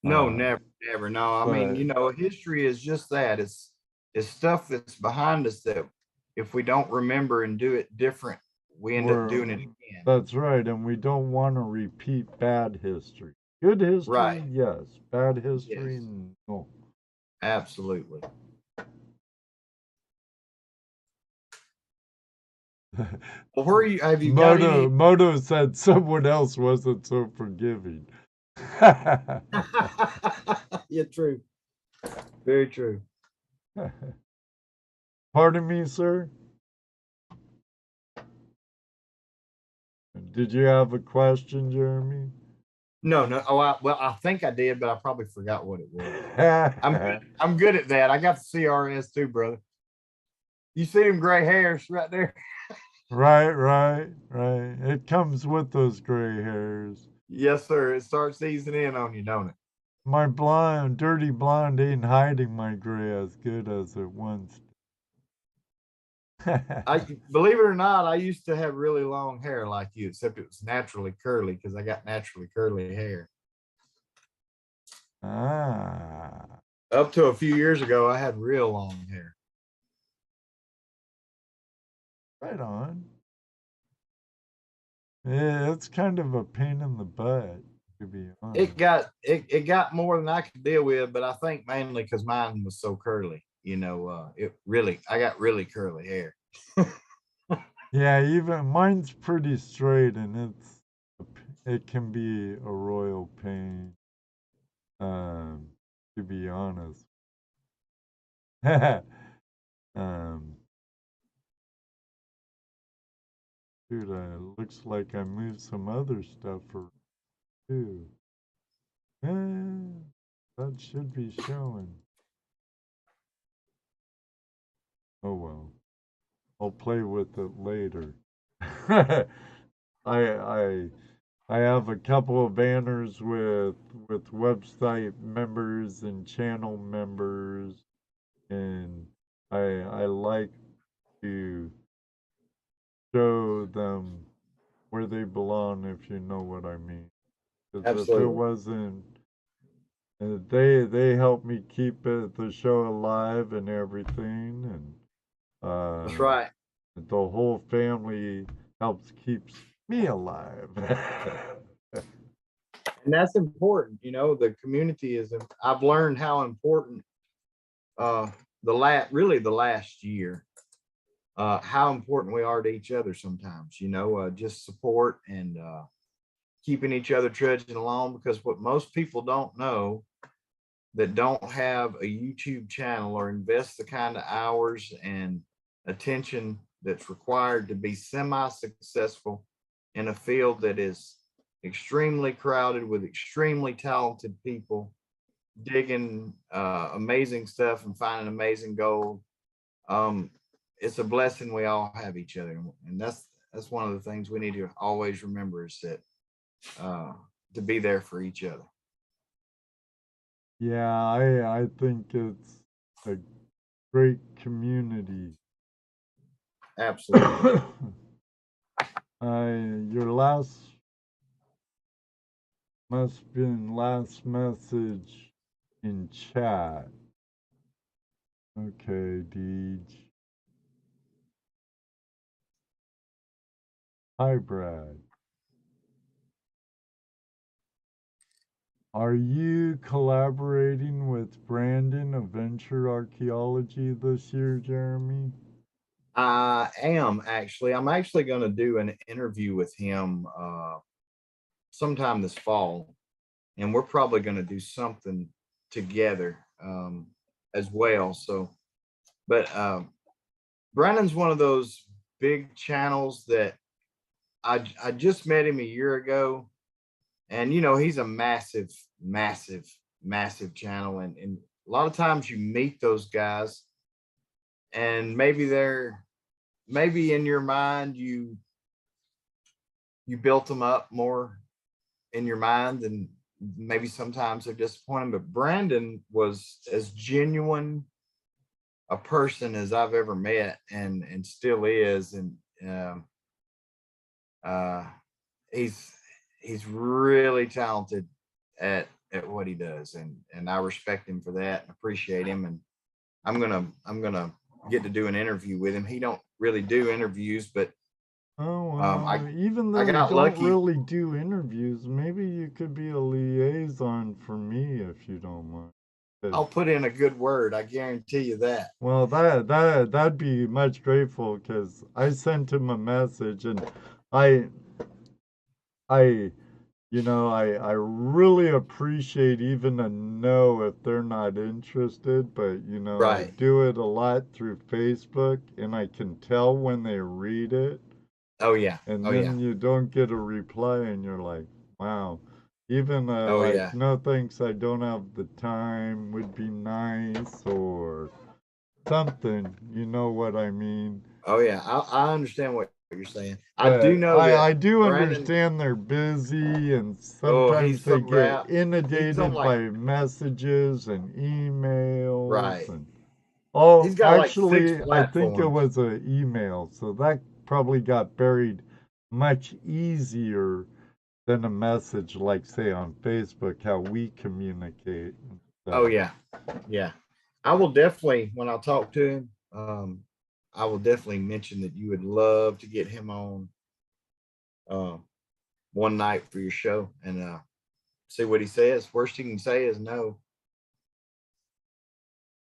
No, Uh, never, never. No, I mean, but history is just that. It's stuff that's behind us that if we don't remember and do it different, we end up we're doing it again. that's right, and we don't want to repeat bad history. Good Right. history, yes. Bad history, Yes. no. Absolutely. Well, where are you? Have you got any? Moto said someone else wasn't so forgiving. Yeah, true. Very true. Pardon me, sir? Did you have a question, Jeremy? No, no. Oh, well, I think I did, but I probably forgot what it was. I'm good at that. I got the CRS too, brother. You see them gray hairs right there? Right. It comes with those gray hairs. Yes, sir. It starts easing in on you, don't it? My dirty blonde ain't hiding my gray as good as it once. I believe it or not, I used to have really long hair like you, except it was naturally curly because I got naturally curly hair. Ah. Up to a few years ago, I had real long hair. Right on. Yeah, it's kind of a pain in the butt, to be honest. It got more than I could deal with, but I think mainly because mine was so curly. I got really curly hair. Yeah, even mine's pretty straight, and it can be a royal pain. To be honest. um, dude, looks like I moved some other stuff for too. That should be showing. Oh well, I'll play with it later. I I have a couple of banners with website members and channel members, and I like to show them where they belong, if you know what I mean. Because if it Absolutely. wasn't, they help me keep the show alive and everything, and That's right. the whole family helps keeps me alive. And that's important. The community I've learned how important the last year, how important we are to each other sometimes, just support and keeping each other trudging along, because what most people don't know that don't have a YouTube channel or invest the kind of hours and attention that's required to be semi-successful in a field that is extremely crowded with extremely talented people digging amazing stuff and finding amazing gold. It's a blessing we all have each other, and that's one of the things we need to always remember, is that to be there for each other. Yeah, I think it's a great community. Absolutely. Your last must been last message in chat. Okay, Deej. Hi, Brad. Are you collaborating with Brandon of Venture Archaeology this year, Jeremy? I am actually. I'm actually going to do an interview with him sometime this fall, and we're probably going to do something together as well. So, but Brandon's one of those big channels that I just met him a year ago, and he's a massive channel, and a lot of times you meet those guys, and maybe in your mind you built them up more in your mind, and maybe sometimes they're disappointing. But Brandon was as genuine a person as I've ever met, and still is, and uh, he's really talented at what he does, and I respect him for that and appreciate him. And I'm gonna get to do an interview with him. He don't really do interviews, but even though I you got don't lucky. really do interviews, maybe you could be a liaison for me if you don't mind. I'll put in a good word. I guarantee you that. Well, that'd be much grateful because I sent him a message and I I I really appreciate even a no if they're not interested, but I Right. do it a lot through Facebook and I can tell when they read it Oh yeah. and Oh yeah. then you don't get a reply and you're like, wow. Even Oh like, yeah. no thanks, I don't have the time would be nice or something, you know what I mean? Oh yeah. I understand what you're saying. I do But know that I do Brandon. understand they're busy and Oh, sometimes he's they so get wrapped. He's on inundated like by messages and emails right. and He's oh, got like 6 actually, I think it platforms. was an email, so that probably got buried much easier than a message like say on Facebook how we communicate and Oh stuff. yeah. Yeah. I will definitely when I talk to him, I will definitely mention that you would love to get him on uh, one night for your show and see what he says. Worst he can say is no.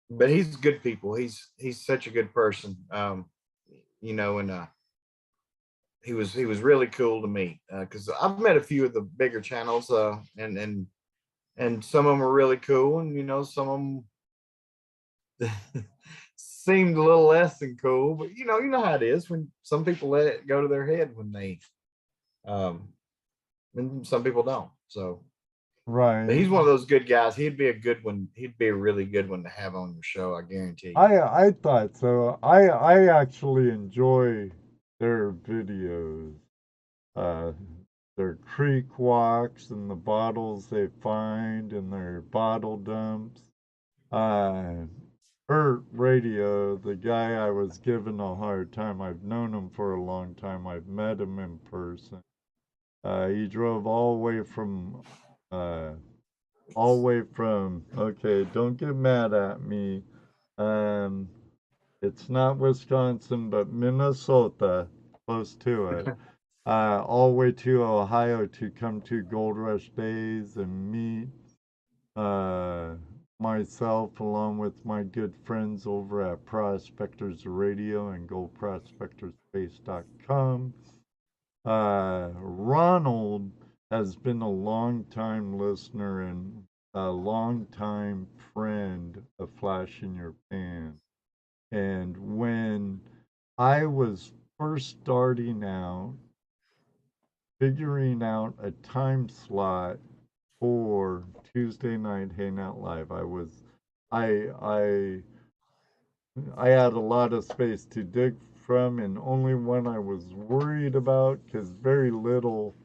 But he's good people. He's such a good person. And he was really cool to meet because I've met a few of the bigger channels and some of them are really cool and some of them seemed a little less than cool. But you know how it is when some people let it go to their head when they um and some people don't. So but Right. he's one of those good guys. He'd be a good one. He'd be a really good one to have on your show. I guarantee you. I thought so. I actually enjoy their videos. Uh, their creek walks and the bottles they find and their bottle dumps. Uh, Bert Radio, the guy I was giving a hard time, I've known him for a long time. I've met him in person. He drove uh, all the way from, okay, don't get mad at me. Um, it's not Wisconsin, but Minnesota, close to it. All the way to Ohio to come to Gold Rush Days and meet uh, myself along with my good friends over at Prospectors Radio and goldprospectorspace.com. Ronald has been a long time listener and a long time friend of Flash in Your Pan. And when I was first starting out, figuring out a time slot for Tuesday night Hangout Live, I I I had a lot of space to dig from, and only one I was worried about because very little.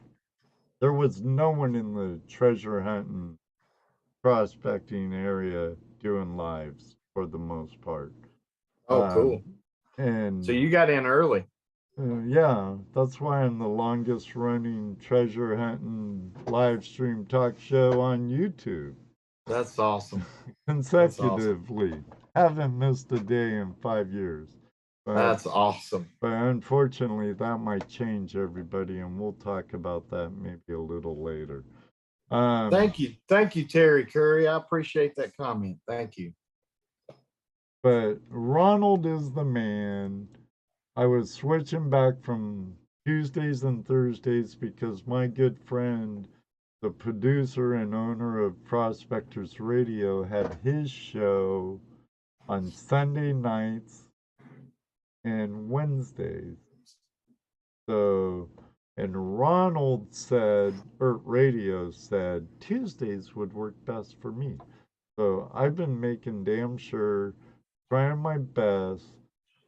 There was no one in the treasure hunting prospecting area doing lives for the most part. Oh, Um, cool. So and you got in early. Yeah, that's why I'm the longest running treasure hunting live stream talk show on YouTube That's awesome. That's awesome. consecutively. Haven't missed a day in 5 years. But That's awesome. but unfortunately that might change everybody and we'll talk about that maybe a little later. Um Thank you. Thank you, Terry Curry. I appreciate that comment. Thank you. but Ronald is the man. I was switching back from Tuesdays and Thursdays because my good friend, the producer and owner of Prospectors Radio, had his show on Sunday nights and Wednesdays. So, and Ronald said, or radio said, Tuesdays would work best for me. So I've been making damn sure, trying my best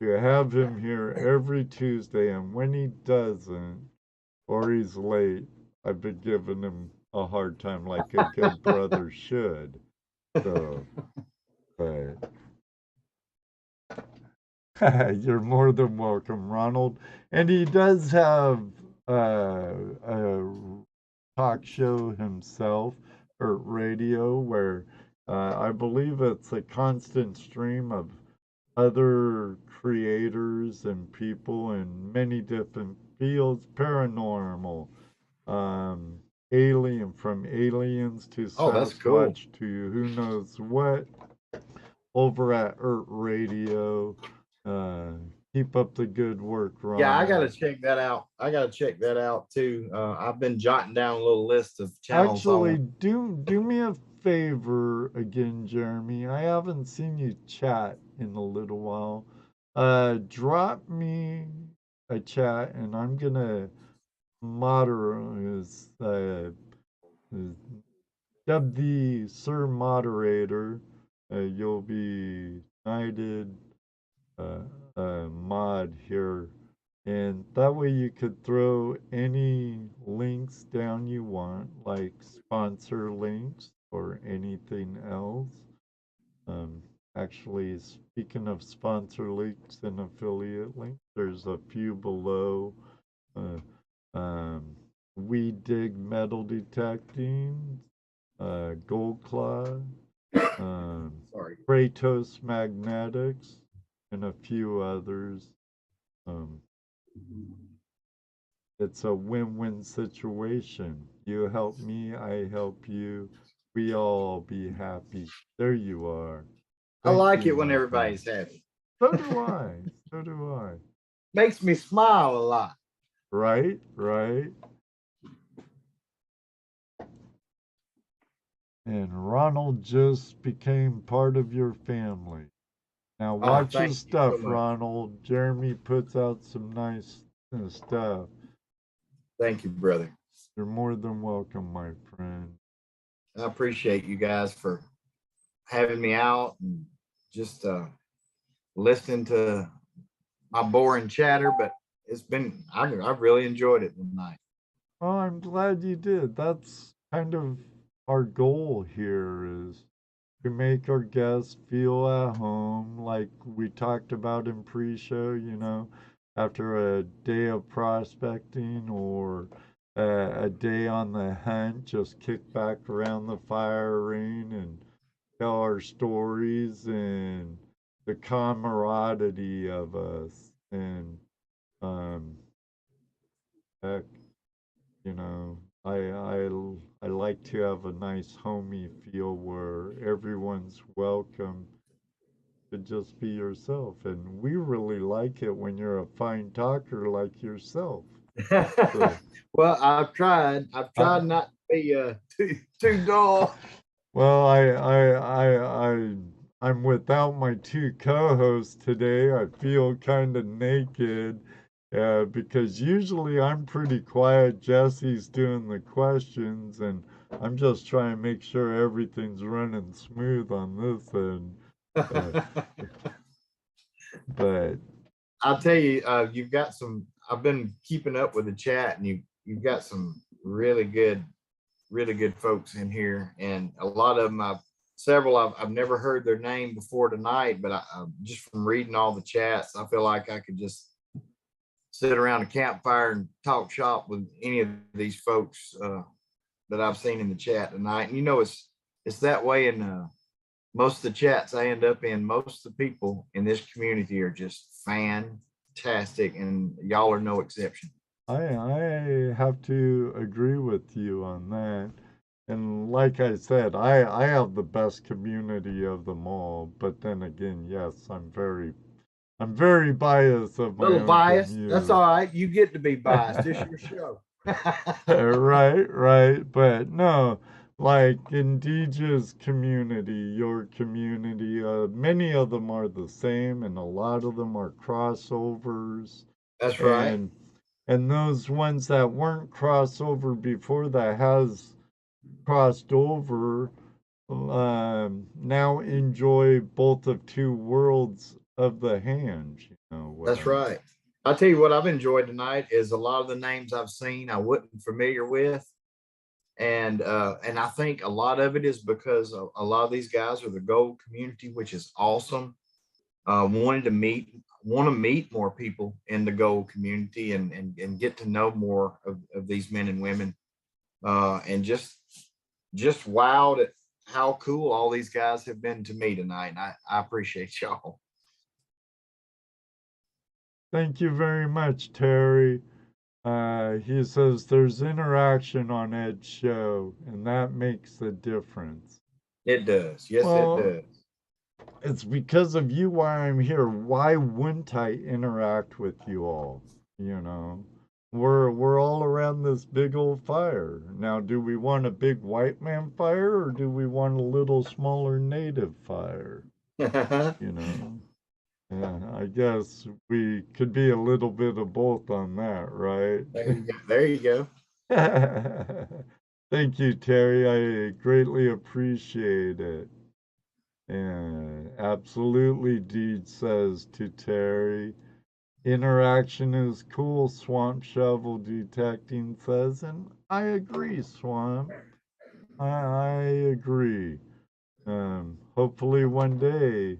to have him here every Tuesday. And when he doesn't, or he's late, I've been giving him a hard time like a good brother should. So, but you're more than welcome, Ronald. And he does have a talk show himself or radio where I believe it's a constant stream of other creators and people in many different fields, paranormal, um, Alien, from Aliens to Oh, that's cool. Sasquatch to who knows what, over at Earth Radio. Uh, keep up the good work, Yeah, I gotta Ronald. check that out. I gotta check that out too. I've been jotting down a little list of channels I Actually, want. do me a favor again, Jeremy. I haven't seen you chat in a little while. Drop me a chat, and I'm gonna moderate dub the Sir Moderator. You'll be knighted uh, mod here. And that way you could throw any links down you want, like sponsor links or anything else. Um, Actually, speaking of sponsor links and affiliate links, there's a few below. Uh, um, We Dig Metal Detecting, Gold Claw, Sorry. Kratos Magnetics, and a few others. Um, it's a win-win situation. You help me, I help you. We all be happy. There you are. I Thank like you, it when my friend. everybody's happy. So do I. So do I. Makes me smile a lot. Right, right. And Ronald just became part of your family. Now Oh, watch thank his you so stuff, much. Ronald. Jeremy puts out some nice stuff. Thank you, brother. You're more than welcome, my friend. I appreciate you guys for having me out and just listening to my boring chatter, but I've really enjoyed it tonight. Oh, I'm glad you did. That's kind of our goal here is to make our guests feel at home, like we talked about in pre-show, after a day of prospecting or a day on the hunt, just kick back around the fire ring and tell our stories and the camaraderie of us. And um, heck, you know, I like to have a nice homey feel where everyone's welcome to just be yourself. And we really like it when you're a fine talker like yourself. So, Well, I've tried. I've tried I, not to be too dull. well, I'm without my two co-hosts today. I feel kind of naked. Because usually I'm pretty quiet. Jesse's doing the questions, and I'm just trying to make sure everything's running smooth on this end. Uh, but I'll tell you, you've got some. I've been keeping up with the chat, and you've got some really good folks in here, and a lot of them. Several I've never heard their name before tonight, but just from reading all the chats, I feel like I could just sit around a campfire and talk shop with any of these folks that I've seen in the chat tonight. And it's that way in most of the chats I end up in. Most of the people in this community are just fantastic, and y'all are no exception. I have to agree with you on that. And like I said, I have the best community of them all. But then again, yes, I'm very biased of my Little own biased. That's all community. right. You get to be biased. It's your show. Right, right. But no, like in DJ's community, your community, many of them are the same, and a lot of them are crossovers. That's right. And those ones that weren't crossover before that has crossed over now enjoy both of two worlds of the hand. You know what That's I'm right. I'll tell you what I've enjoyed tonight is a lot of the names I've seen I wasn't familiar with. And I think a lot of it is because a lot of these guys are the gold community, which is awesome. Want to meet more people in the gold community and get to know more of these men and women. And just wowed at how cool all these guys have been to me tonight. And I appreciate y'all. Thank you very much, Terry. He says there's interaction on Ed's show, and that makes a difference. It does. Yes, it Well, does. it's because of you why I'm here. Why wouldn't I interact with you all? You know, we're all around this big old fire. Now, do we want a big white man fire or do we want a little smaller native fire? You know, yeah, I guess we could be a little bit of both on that, right? There you go. There you go. Thank you, Terry. I greatly appreciate it. And absolutely, Deed says to Terry. Interaction is cool, Swamp Shovel Detecting says, and I agree, Swamp. I agree. Hopefully one day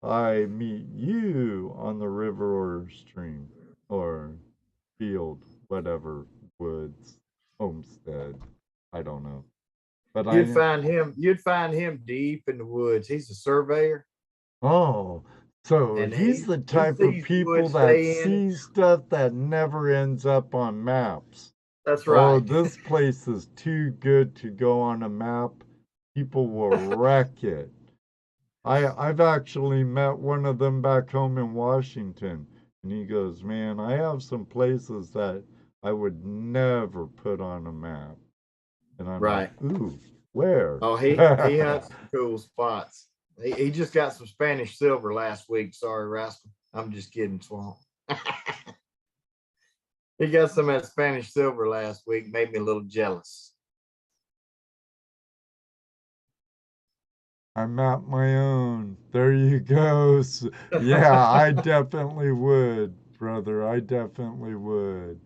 I meet you on the river or stream or field, whatever, woods, homestead. I don't know. But You'd find him deep in the woods. He's a surveyor, oh, so and he's the he type of sees the people woods that day in. sees stuff that never ends up on maps. That's Oh, right. this place is too good to go on a map. People will wreck it. I've actually met one of them back home in Washington, and he goes, "Man, I have some places that I would never put on a map." And I'm Right. like, "Ooh, where?" Oh, he hunts some cool spots. He just got some Spanish silver last week. Sorry, Rascal. I'm just kidding, Swamp. He got some of that Spanish silver last week. Made me a little jealous. I map my own. There you go. Yeah, I definitely would, brother. I definitely would.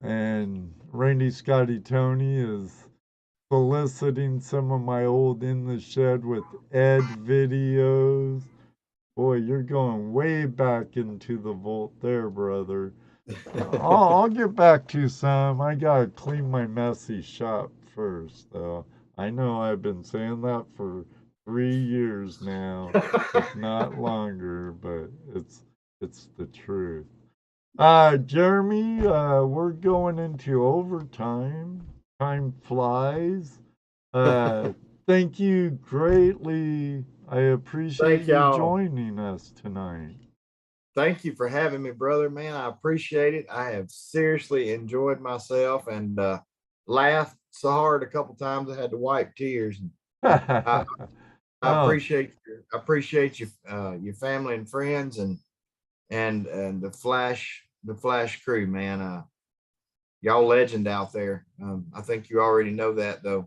And Randy Scotty Tony is soliciting some of my old In the Shed with Ed videos. Boy, you're going way back into the vault there, brother. I'll get back to some. I gotta clean my messy shop first, though. I know I've been saying that for 3 years now, if not longer, but it's the truth. Jeremy, we're going into overtime. Time flies. Uh, thank you greatly. I appreciate Thank you y'all. joining us tonight. Thank you for having me, brother. Man, I appreciate it. I have seriously enjoyed myself and laughed so hard a couple times I had to wipe tears. I, I Oh, appreciate your family and friends and the Flash crew, man. Y'all legend out there. I think you already know that though,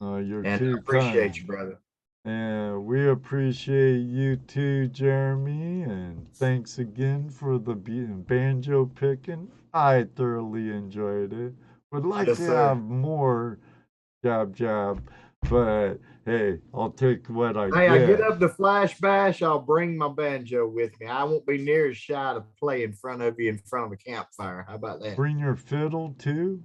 you're and I too appreciate kind. you, brother. And we appreciate you too, Jeremy. And thanks again for the banjo picking. I thoroughly enjoyed it. Would like Yes, to sir. have more jab jab, but hey, I'll take what I Hey, I get get. up to Flash Bash, I'll bring my banjo with me. I won't be near as shy to play in front of you in front of a campfire. How about that? Bring your fiddle too.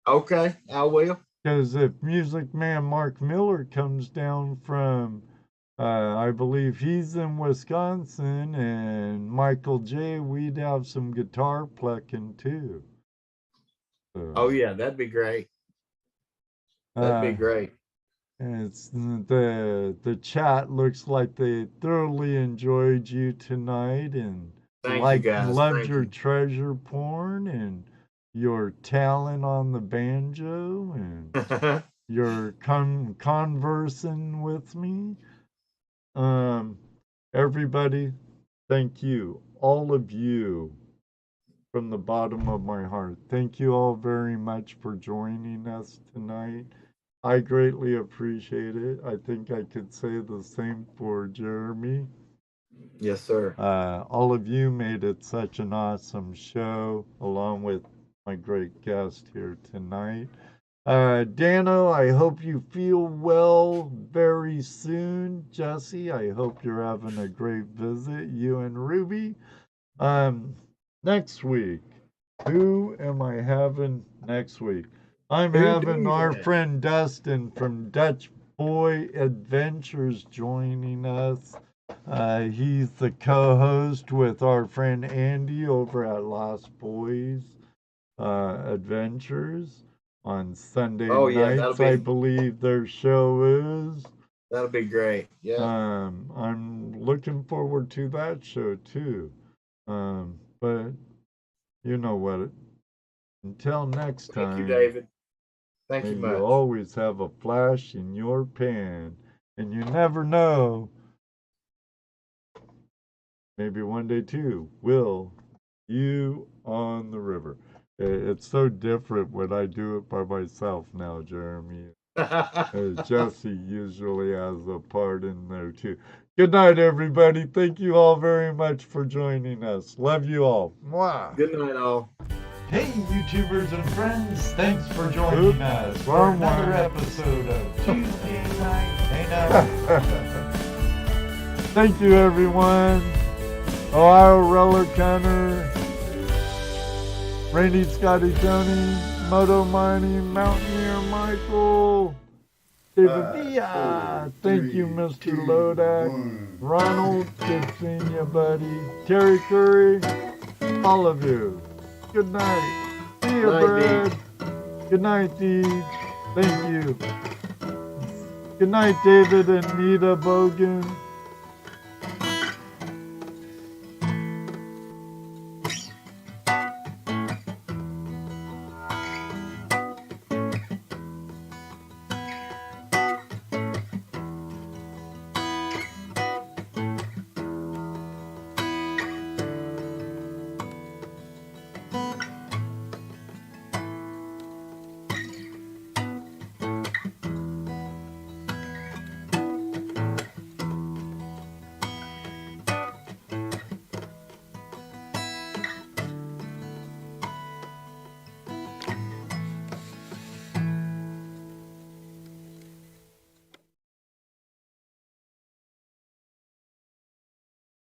Okay, I will. Because if Music Man Mark Miller comes down from, I believe he's in Wisconsin, and Michael J, we'd have some guitar plucking too. Oh So, yeah, that'd be great. That'd be uh, great. it's the chat looks like they thoroughly enjoyed you tonight and Thank you guys. loved Thank your you. treasure porn and your talent on the banjo and your conversing with me. Um, everybody, thank you, all of you, from the bottom of my heart. Thank you all very much for joining us tonight. I greatly appreciate it. I think I could say the same for Jeremy. Yes, sir. All of you made it such an awesome show, along with my great guest here tonight. Dano, I hope you feel well very soon. Jesse, I hope you're having a great visit, you and Ruby. Um, Next week, who am I having next week? I'm Who do having you our have? friend Dustin from Dutch Boy Adventures joining us. He's the co host with our friend Andy over at Lost Boys. Adventures on Sunday Oh, yeah, nights, I believe their show is. That'll be great. Yeah. I'm looking forward to that show too. But you know what? Until next Thank you, time, David. Thank may you you much. always have a flash in your pan. And you never know. Maybe one day too, will you on the river. It's so different when I do it by myself now, Jeremy. Jesse usually has a part in there too. Good night, everybody. Thank you all very much for joining us. Love you all. Mwah. Good night, all. Hey, YouTubers and friends, thanks for joining us for another episode of Tuesday Night Hangout. Thank you, everyone. Ohio Roller Counter, Rainy Scotty Tony, Moto Mining, Mountaineer Michael, David Villa. Thank you, Mr. Lodak. Ronald, good seeing you, buddy. Terry Curry, all of you. Good night. See you, Brad. Good night, Dee. Thank you. Good night, David and Nita Bogan.